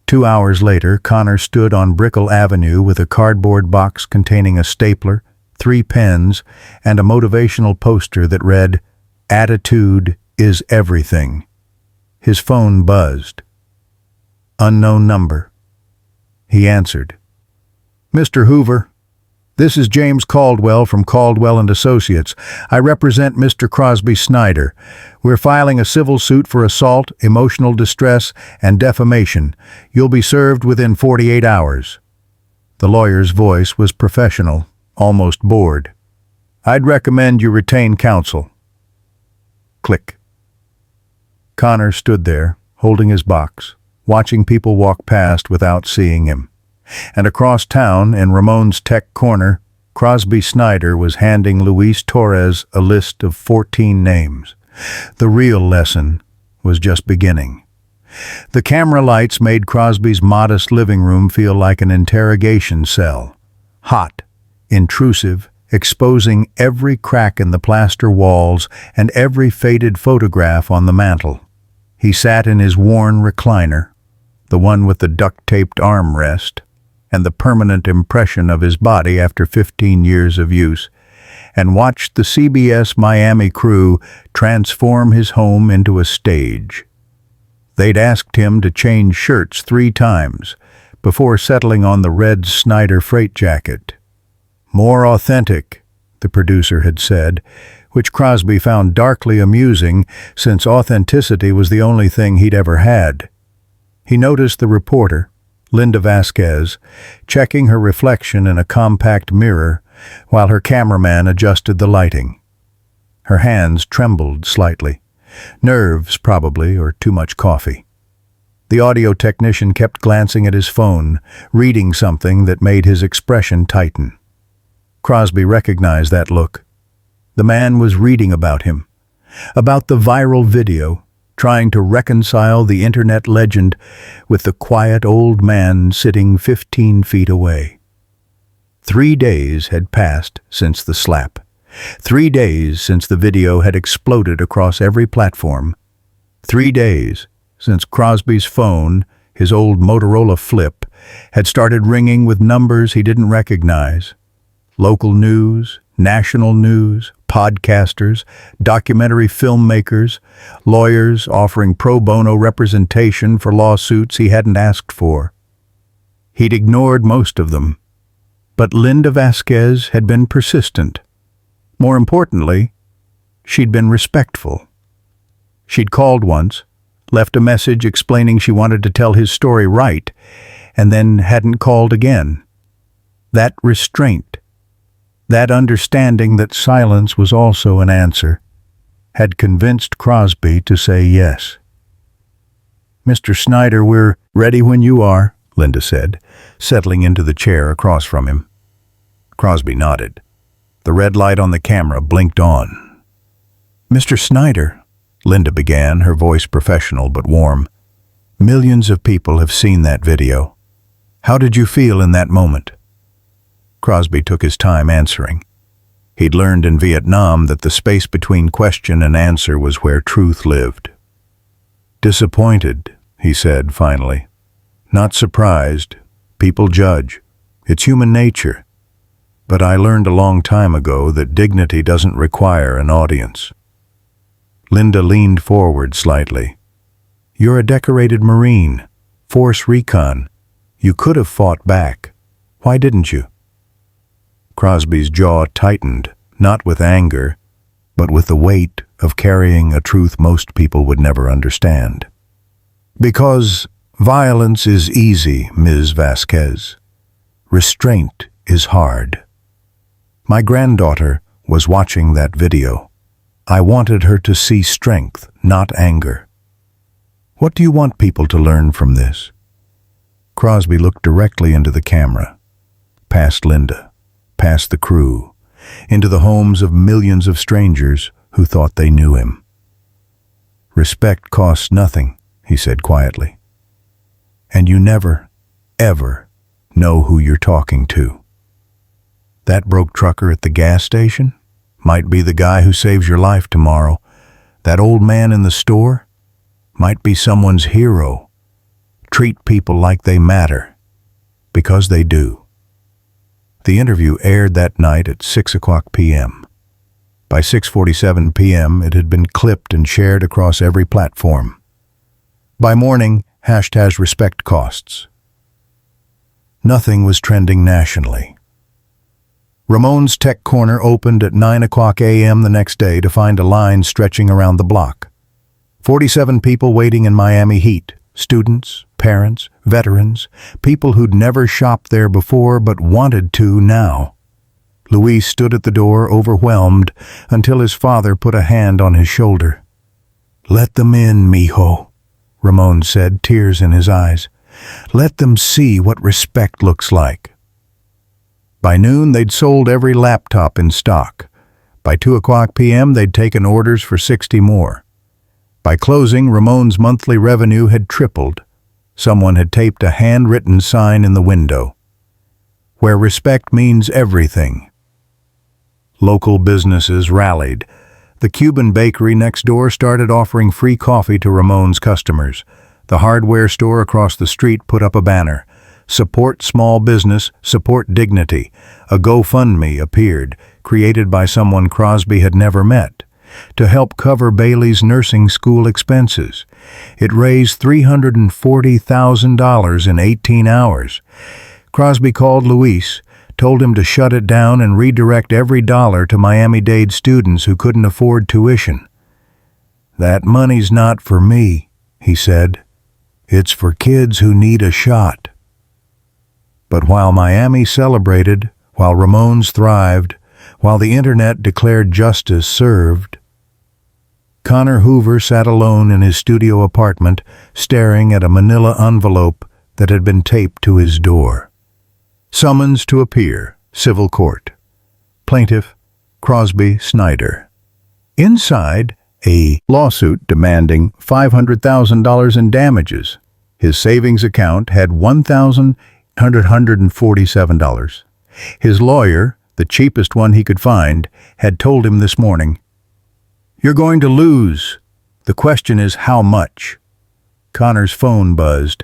2 hours later, Connor stood on Brickell Avenue with a cardboard box containing a stapler, 3 pens, and a motivational poster that read, "Attitude is everything." His phone buzzed. Unknown number. He answered. "Mr. Hoover, this is James Caldwell from Caldwell and Associates. I represent Mr. Crosby Snyder. We're filing a civil suit for assault, emotional distress, and defamation. You'll be served within 48 hours. The lawyer's voice was professional, almost bored. "I'd recommend you retain counsel." Click. Connor stood there, holding his box, watching people walk past without seeing him. And across town, in Ramon's Tech Corner, Crosby Snyder was handing Luis Torres a list of 14 names. The real lesson was just beginning. The camera lights made Crosby's modest living room feel like an interrogation cell. Hot, intrusive, exposing every crack in the plaster walls and every faded photograph on the mantel. He sat in his worn recliner, the one with the duct-taped armrest, and the permanent impression of his body after 15 years of use, and watched the CBS Miami crew transform his home into a stage. They'd asked him to change shirts 3 times before settling on the red Snyder freight jacket. More authentic, the producer had said, which Crosby found darkly amusing since authenticity was the only thing he'd ever had. He noticed the reporter, Linda Vasquez, checking her reflection in a compact mirror while her cameraman adjusted the lighting. Her hands trembled slightly. Nerves, probably, or too much coffee. The audio technician kept glancing at his phone, reading something that made his expression tighten. Crosby recognized that look. The man was reading about him, about the viral video, trying to reconcile the internet legend with the quiet old man sitting 15 feet away. 3 days had passed since the slap. 3 days since the video had exploded across every platform. 3 days since Crosby's phone, his old Motorola Flip, had started ringing with numbers he didn't recognize. Local news, national news, podcasters, documentary filmmakers, lawyers offering pro bono representation for lawsuits he hadn't asked for. He'd ignored most of them, but Linda Vasquez had been persistent. More importantly, she'd been respectful. She'd called once, left a message explaining she wanted to tell his story right, and then hadn't called again. That restraint, that understanding that silence was also an answer, had convinced Crosby to say yes. "Mr. Snyder, we're ready when you are," Linda said, settling into the chair across from him. Crosby nodded. The red light on the camera blinked on. "Mr. Snyder," Linda began, her voice professional but warm, "millions of people have seen that video. How did you feel in that moment?" Crosby took his time answering. He'd learned in Vietnam that the space between question and answer was where truth lived. "Disappointed," he said finally. "Not surprised. People judge. It's human nature. But I learned a long time ago that dignity doesn't require an audience." Linda leaned forward slightly. "You're a decorated Marine, Force Recon. You could have fought back. Why didn't you?" Crosby's jaw tightened, not with anger, but with the weight of carrying a truth most people would never understand. "Because violence is easy, Ms. Vasquez. Restraint is hard. My granddaughter was watching that video. I wanted her to see strength, not anger. What do you want people to learn from this?" Crosby looked directly into the camera, past Linda, past the crew, into the homes of millions of strangers who thought they knew him. "Respect costs nothing," he said quietly. "And you never, ever know who you're talking to. That broke trucker at the gas station might be the guy who saves your life tomorrow. That old man in the store might be someone's hero. Treat people like they matter, because they do." The interview aired that night at 6:00 p.m. By 6:47 p.m. it had been clipped and shared across every platform. By morning, #respect costs. Nothing was trending nationally. Ramon's Tech Corner opened at 9:00 a.m. the next day to find a line stretching around the block. 47 people waiting in Miami heat. Students, parents, veterans, people who'd never shopped there before but wanted to now. Luis stood at the door, overwhelmed, until his father put a hand on his shoulder. "Let them in, mijo," Ramon said, tears in his eyes. "Let them see what respect looks like." By noon, they'd sold every laptop in stock. By 2 p.m., they'd taken orders for 60 more. By closing, Ramon's monthly revenue had tripled. Someone had taped a handwritten sign in the window, "Where respect means everything." Local businesses rallied. The Cuban bakery next door started offering free coffee to Ramon's customers. The hardware store across the street put up a banner, "Support small business, support dignity." A GoFundMe appeared, created by someone Crosby had never met, to help cover Bailey's nursing school expenses. It raised $340,000 in 18 hours. Crosby called Luis, told him to shut it down and redirect every dollar to Miami-Dade students who couldn't afford tuition. "That money's not for me," he said. "It's for kids who need a shot." But while Miami celebrated, while Ramon's thrived, while the internet declared justice served, Connor Hoover sat alone in his studio apartment, staring at a manila envelope that had been taped to his door. Summons to appear, civil court. Plaintiff, Crosby Snyder. Inside, a lawsuit demanding $500,000 in damages. His savings account had $1,147. His lawyer, the cheapest one he could find, had told him this morning, "You're going to lose. The question is how much." Connor's phone buzzed.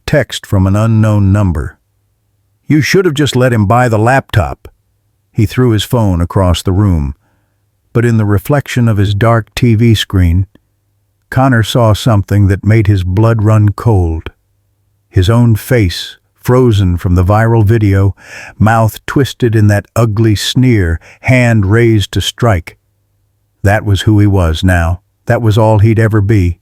Text from an unknown number. "You should have just let him buy the laptop." He threw his phone across the room. But in the reflection of his dark TV screen, Connor saw something that made his blood run cold. His own face, frozen from the viral video, mouth twisted in that ugly sneer, hand raised to strike. That was who he was now. That was all he'd ever be.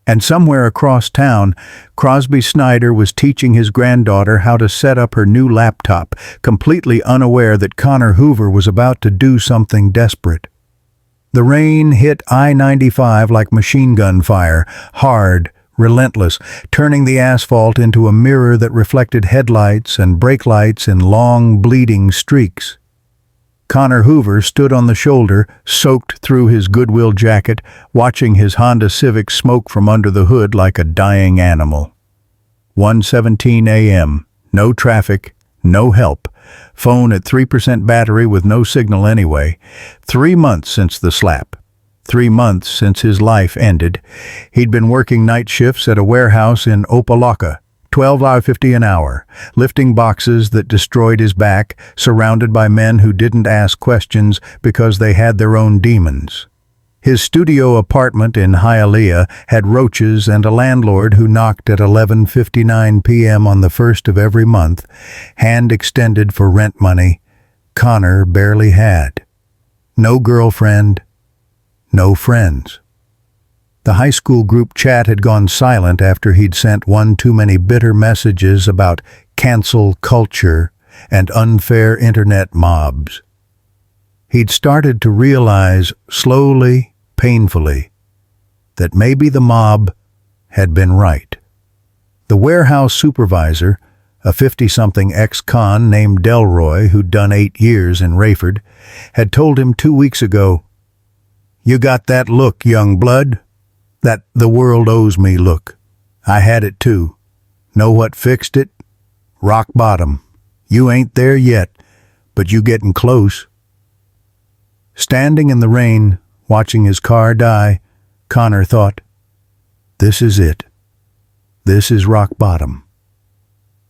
And somewhere across town, Crosby Snyder was teaching his granddaughter how to set up her new laptop, completely unaware that Connor Hoover was about to do something desperate. The rain hit I-95 like machine gun fire, hard, relentless, turning the asphalt into a mirror that reflected headlights and brake lights in long, bleeding streaks. Connor Hoover stood on the shoulder, soaked through his Goodwill jacket, watching his Honda Civic smoke from under the hood like a dying animal. 1:17 a.m. No traffic, no help. Phone at 3% battery with no signal anyway. 3 months since the slap. 3 months since his life ended. He'd been working night shifts at a warehouse in Opelika, $12.50 an hour, lifting boxes that destroyed his back, surrounded by men who didn't ask questions because they had their own demons. His studio apartment in Hialeah had roaches and a landlord who knocked at 11:59 p.m. on the first of every month, hand extended for rent money Connor barely had. No girlfriend, no friends. The high school group chat had gone silent after he'd sent one too many bitter messages about cancel culture and unfair internet mobs. He'd started to realize, slowly, painfully, that maybe the mob had been right. The warehouse supervisor, a 50-something ex-con named Delroy who'd done 8 years in Rayford, had told him 2 weeks ago, "You got that look, young blood. That the world owes me look. I had it too. Know what fixed it? Rock bottom. You ain't there yet, but you getting close." Standing in the rain, watching his car die, Connor thought, "This is it. This is rock bottom."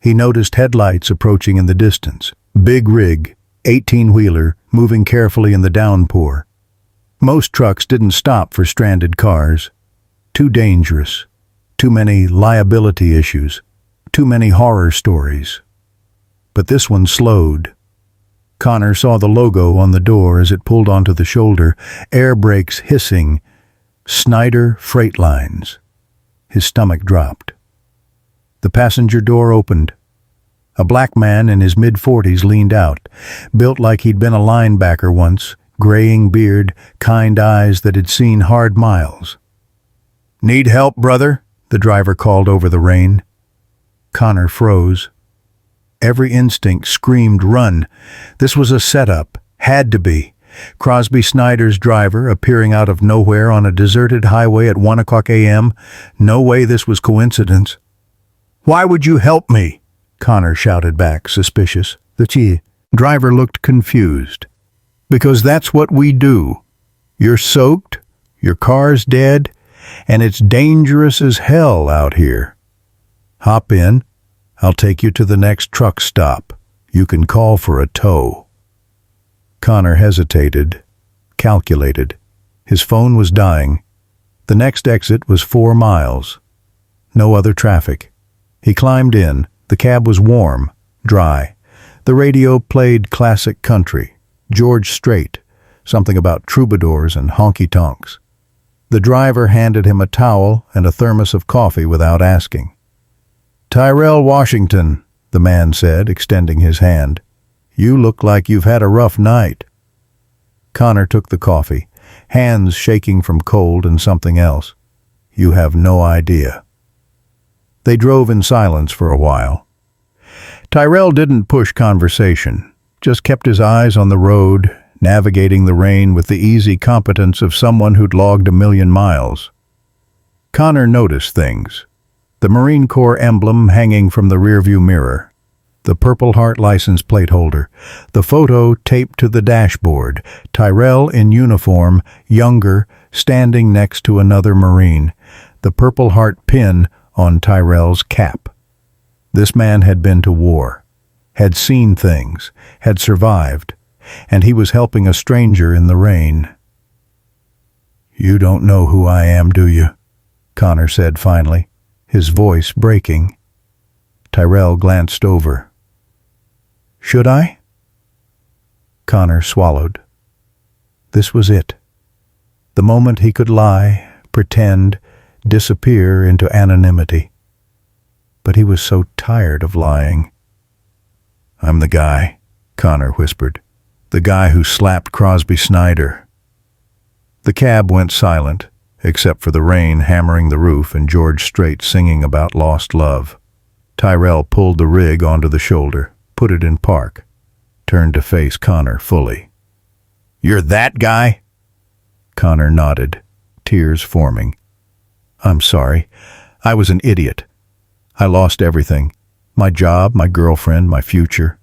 He noticed headlights approaching in the distance. Big rig, 18-wheeler, moving carefully in the downpour. Most trucks didn't stop for stranded cars. Too dangerous. Too many liability issues. Too many horror stories. But this one slowed. Connor saw the logo on the door as it pulled onto the shoulder, air brakes hissing, Snyder Freight Lines. His stomach dropped. The passenger door opened. A black man in his mid-40s leaned out, built like he'd been a linebacker once, graying beard, kind eyes that had seen hard miles. Need help, brother? The driver called over the rain. Connor froze. Every instinct screamed run. This was a setup. Had to be. Crosby Snyder's driver appearing out of nowhere on a deserted highway at 1 o'clock a.m. No way this was coincidence. Why would you help me? Connor shouted back, suspicious. The driver looked confused. Because that's what we do. You're soaked, your car's dead, and it's dangerous as hell out here. Hop in. I'll take you to the next truck stop. You can call for a tow. Connor hesitated, calculated. His phone was dying. The next exit was 4 miles. No other traffic. He climbed in. The cab was warm, dry. The radio played classic country, George Strait, something about troubadours and honky-tonks. The driver handed him a towel and a thermos of coffee without asking. "Tyrell Washington," the man said, extending his hand. "You look like you've had a rough night." Connor took the coffee, hands shaking from cold and something else. "You have no idea." They drove in silence for a while. Tyrell didn't push conversation, just kept his eyes on the road, navigating the rain with the easy competence of someone who'd logged 1,000,000 miles. Connor noticed things. The Marine Corps emblem hanging from the rearview mirror, the Purple Heart license plate holder, the photo taped to the dashboard, Tyrell in uniform, younger, standing next to another Marine, the Purple Heart pin on Tyrell's cap. This man had been to war, had seen things, had survived, and he was helping a stranger in the rain. "You don't know who I am, do you?" Connor said finally, his voice breaking. Tyrell glanced over. "Should I?" Connor swallowed. This was it. The moment he could lie, pretend, disappear into anonymity. But he was so tired of lying. "I'm the guy," Connor whispered. "The guy who slapped Crosby Snyder." The cab went silent, except for the rain hammering the roof and George Strait singing about lost love. Tyrell pulled the rig onto the shoulder, put it in park, turned to face Connor fully. "You're that guy?" Connor nodded, tears forming. "I'm sorry. I was an idiot. I lost everything. My job, my girlfriend, my future.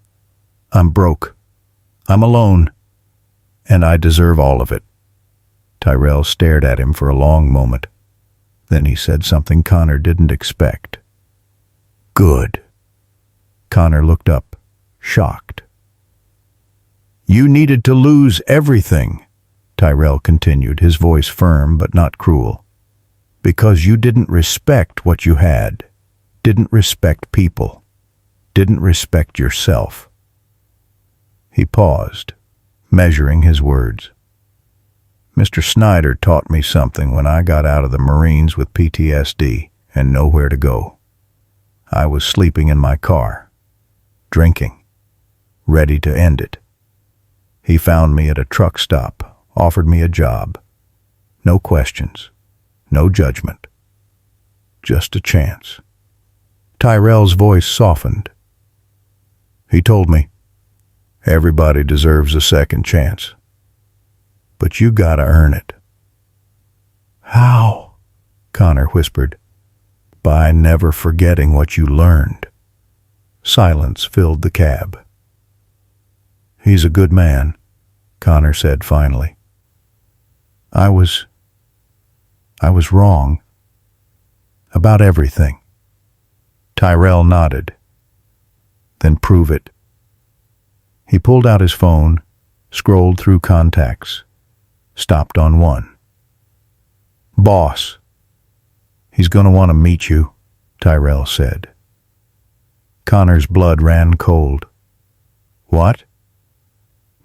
I'm broke. I'm alone. And I deserve all of it." Tyrell stared at him for a long moment. Then he said something Connor didn't expect. "Good." Connor looked up, shocked. "You needed to lose everything," Tyrell continued, his voice firm but not cruel. "Because you didn't respect what you had, didn't respect people, didn't respect yourself." He paused, measuring his words. "Mr. Snyder taught me something when I got out of the Marines with PTSD and nowhere to go. I was sleeping in my car, drinking, ready to end it. He found me at a truck stop, offered me a job. No questions, no judgment. Just a chance." Tyrell's voice softened. "He told me, everybody deserves a second chance. But you gotta earn it." "How?" Connor whispered. "By never forgetting what you learned." Silence filled the cab. "He's a good man," Connor said finally. I was wrong. About everything." Tyrell nodded. "Then prove it." He pulled out his phone, scrolled through contacts, stopped on one. "Boss. He's gonna want to meet you," Tyrell said. Connor's blood ran cold. "What?"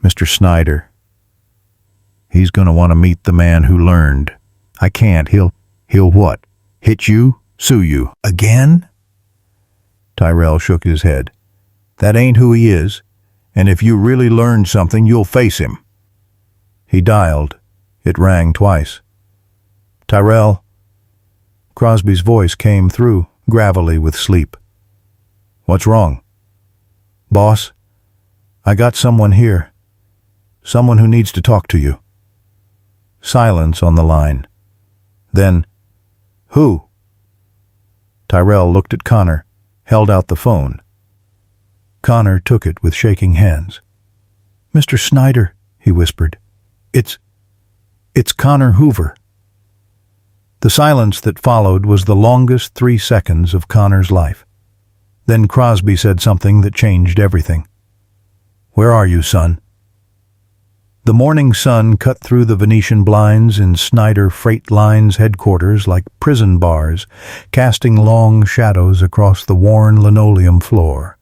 "Mr. Snyder. He's gonna want to meet the man who learned. I can't. He'll what? Hit you? Sue you? Again?" Tyrell shook his head. "That ain't who he is, and if you really learned something, you'll face him." He dialed. It rang twice. "Tyrell, Crosby's voice came through, gravelly with sleep. "What's wrong?" "Boss, I got someone here. Someone who needs to talk to you." Silence on the line. Then, "Who?" Tyrell looked at Connor, held out the phone. Connor took it with shaking hands. "Mr. Snyder," he whispered. It's Connor Hoover." The silence that followed was the longest 3 seconds of Connor's life. Then Crosby said something that changed everything. "Where are you, son?" The morning sun cut through the Venetian blinds in Snyder Freight Line's headquarters like prison bars, casting long shadows across the worn linoleum floor.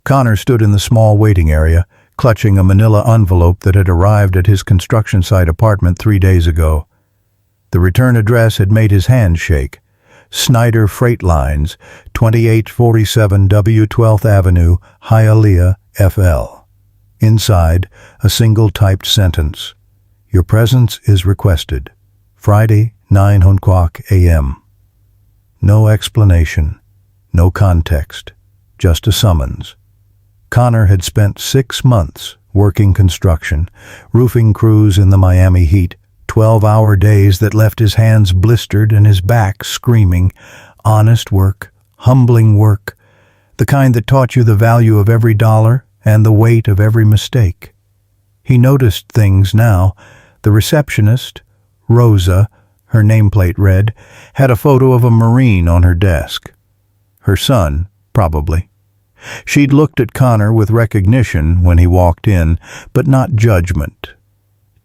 Connor stood in the small waiting area, clutching a manila envelope that had arrived at his construction site apartment 3 days ago. The return address had made his hand shake. Snyder Freight Lines, 2847 W 12th Avenue, Hialeah, FL. Inside, a single typed sentence. "Your presence is requested. Friday, 9 o'clock a.m. No explanation, no context, just a summons. Connor had spent 6 months working construction, roofing crews in the Miami heat, 12-hour days that left his hands blistered and his back screaming. Honest work, humbling work, the kind that taught you the value of every dollar and the weight of every mistake. He noticed things now. The receptionist, Rosa, her nameplate read, had a photo of a Marine on her desk. Her son, probably. She'd looked at Connor with recognition when he walked in, but not judgment.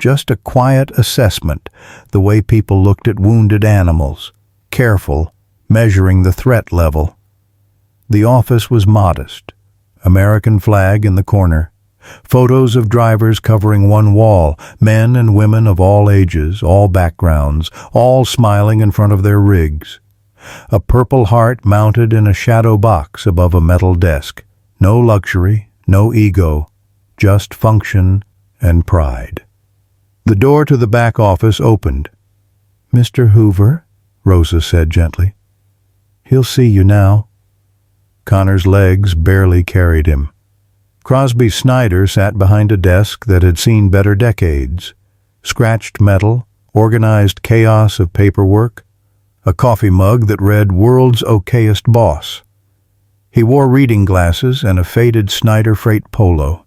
Just a quiet assessment, the way people looked at wounded animals, careful, measuring the threat level. The office was modest. American flag in the corner. Photos of drivers covering one wall, men and women of all ages, all backgrounds, all smiling in front of their rigs. A purple heart mounted in a shadow box above a metal desk. No luxury, no ego, just function and pride. The door to the back office opened. "Mr. Hoover," Rosa said gently. "He'll see you now." Connor's legs barely carried him. Crosby Snyder sat behind a desk that had seen better decades. Scratched metal, organized chaos of paperwork, a coffee mug that read "World's Okayest Boss." He wore reading glasses and a faded Snyder Freight polo.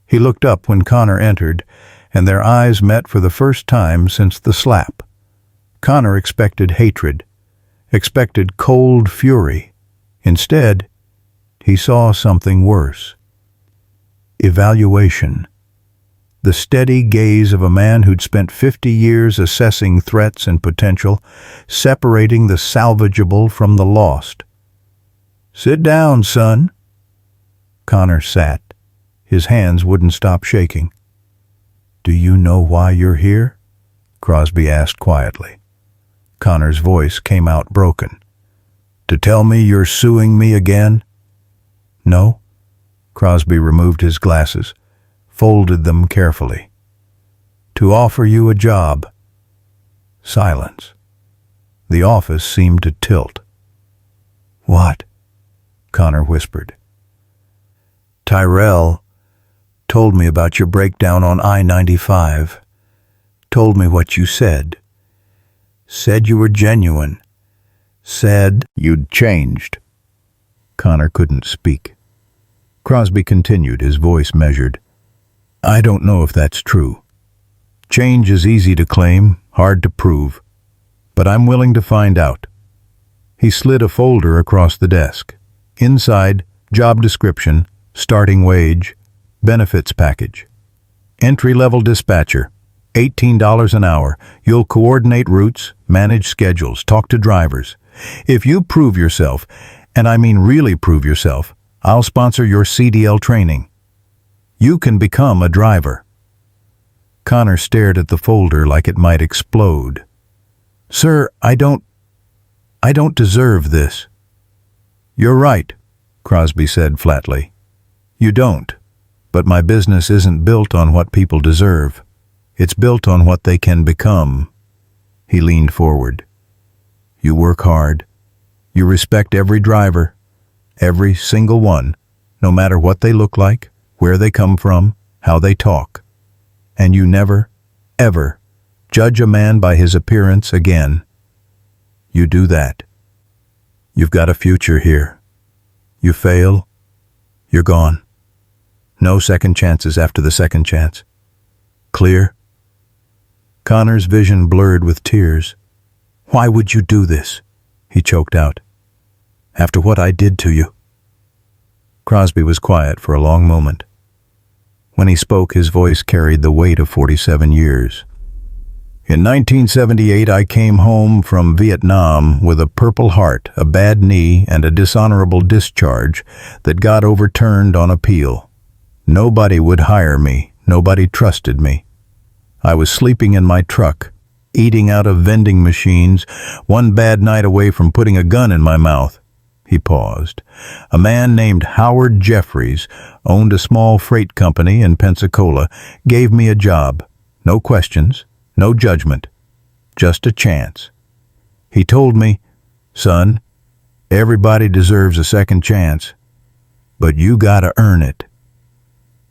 He looked up when Connor entered, and their eyes met for the first time since the slap. Connor expected hatred, expected cold fury. Instead, he saw something worse. Evaluation. The steady gaze of a man who'd spent 50 years assessing threats and potential, separating the salvageable from the lost. "Sit down, son." Connor sat. His hands wouldn't stop shaking. "Do you know why you're here?" Crosby asked quietly. Connor's voice came out broken. "To tell me you're suing me again?" "No." Crosby removed his glasses, folded them carefully. "To offer you a job." Silence. The office seemed to tilt. "What?" Connor whispered. "Tyrell told me about your breakdown on I-95. Told me what you said. Said you were genuine. Said you'd changed." Connor couldn't speak. Crosby continued, his voice measured. "I don't know if that's true. Change is easy to claim, hard to prove. But I'm willing to find out." He slid a folder across the desk. Inside, job description, starting wage, benefits package. Entry-level dispatcher, $18 an hour. You'll coordinate routes, manage schedules, talk to drivers. If you prove yourself, and I mean really prove yourself, I'll sponsor your CDL training. You can become a driver." Connor stared at the folder like it might explode. "Sir, I don't deserve this." "You're right," Crosby said flatly. "You don't. But my business isn't built on what people deserve. It's built on what they can become." He leaned forward. You work hard. You respect every driver, every single one, no matter what they look like, where they come from, how they talk. And you never, ever judge a man by his appearance again. You do that. You've got a future here. You fail, you're gone. No second chances after the second chance. Clear? Connor's vision blurred with tears. Why would you do this? He choked out. After what I did to you. Crosby was quiet for a long moment. When he spoke, his voice carried the weight of 47 years. In 1978, I came home from Vietnam with a Purple Heart, a bad knee, and a dishonorable discharge that got overturned on appeal. Nobody would hire me. Nobody trusted me. I was sleeping in my truck, eating out of vending machines, one bad night away from putting a gun in my mouth. He paused. A man named Howard Jeffries owned a small freight company in Pensacola, gave me a job. No questions, no judgment, just a chance. He told me, son, everybody deserves a second chance, but you gotta earn it.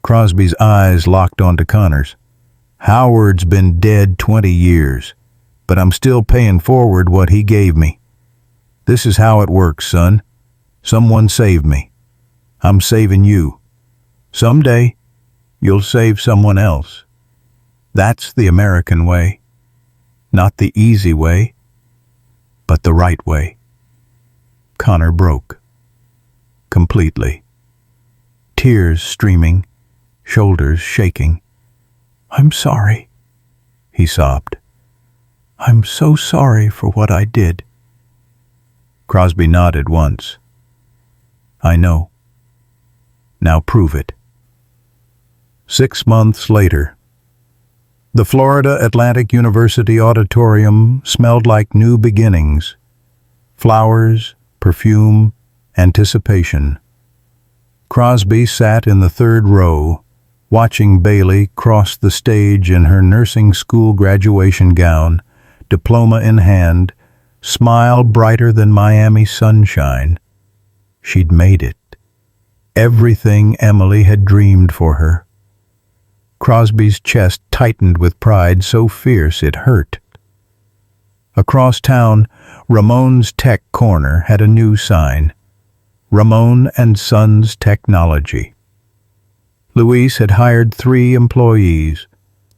Crosby's eyes locked onto Connor's. Howard's been dead 20 years, but I'm still paying forward what he gave me. This is how it works, son. Someone saved me. I'm saving you. Someday, you'll save someone else. That's the American way. Not the easy way, but the right way. Connor broke. Completely. Tears streaming, shoulders shaking. I'm sorry, he sobbed. I'm so sorry for what I did. Crosby nodded once. I know. Now prove it. 6 months later, the Florida Atlantic University auditorium smelled like new beginnings. Flowers, perfume, anticipation. Crosby sat in the third row, watching Bailey cross the stage in her nursing school graduation gown, diploma in hand, smile brighter than Miami sunshine. She'd made it. Everything Emily had dreamed for her. Crosby's chest tightened with pride so fierce it hurt. Across town, Ramon's Tech Corner had a new sign. Ramon and Sons Technology. Luis had hired 3 employees,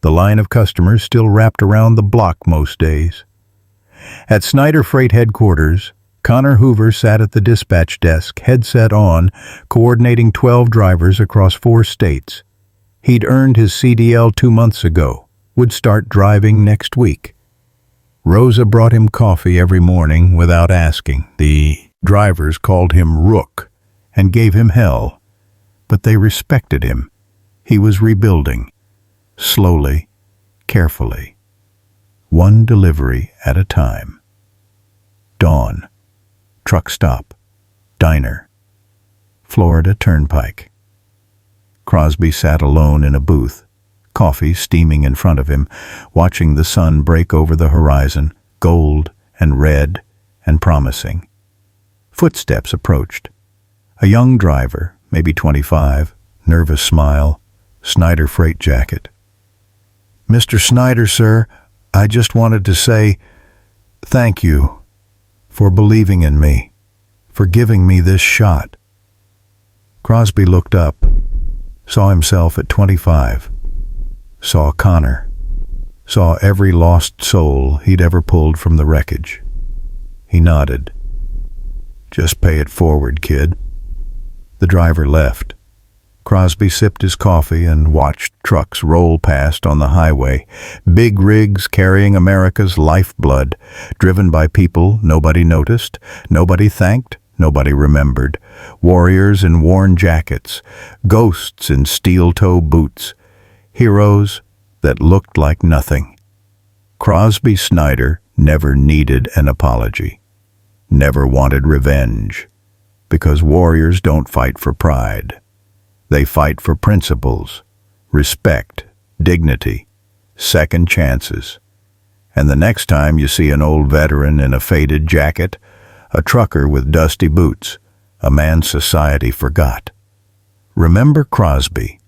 the line of customers still wrapped around the block most days. At Snyder Freight headquarters, Connor Hoover sat at the dispatch desk, headset on, coordinating 12 drivers across 4 states. He'd earned his CDL 2 months ago, would start driving next week. Rosa brought him coffee every morning without asking. The drivers called him Rook and gave him hell, but they respected him. He was rebuilding, slowly, carefully, one delivery at a time. Dawn. Truck stop. Diner. Florida Turnpike. Crosby sat alone in a booth, coffee steaming in front of him, watching the sun break over the horizon, gold and red and promising. Footsteps approached. A young driver, maybe 25, nervous smile, Snyder Freight jacket. Mr. Snyder, sir, I just wanted to say thank you for believing in me, for giving me this shot. Crosby looked up, saw himself at 25, saw Connor, saw every lost soul he'd ever pulled from the wreckage. He nodded. Just pay it forward, kid. The driver left. Crosby sipped his coffee and watched trucks roll past on the highway, big rigs carrying America's lifeblood, driven by people nobody noticed, nobody thanked, nobody remembered, warriors in worn jackets, ghosts in steel-toe boots, heroes that looked like nothing. Crosby Snyder never needed an apology, never wanted revenge, because warriors don't fight for pride. They fight for principles, respect, dignity, second chances, And the next time you see an old veteran in a faded jacket, a trucker with dusty boots, a man society forgot. Remember Crosby,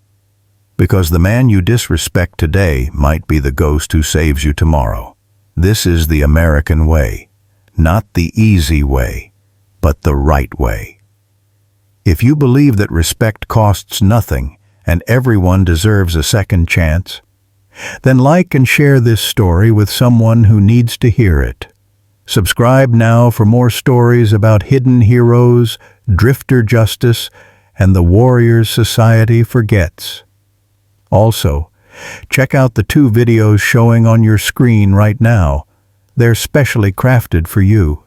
because the man you disrespect today might be the ghost who saves you tomorrow. This is the American way, not the easy way, but the right way. If you believe that respect costs nothing and everyone deserves a second chance, then like and share this story with someone who needs to hear it. Subscribe now for more stories about hidden heroes, drifter justice, and the warriors society forgets. Also, check out the 2 videos showing on your screen right now. They're specially crafted for you.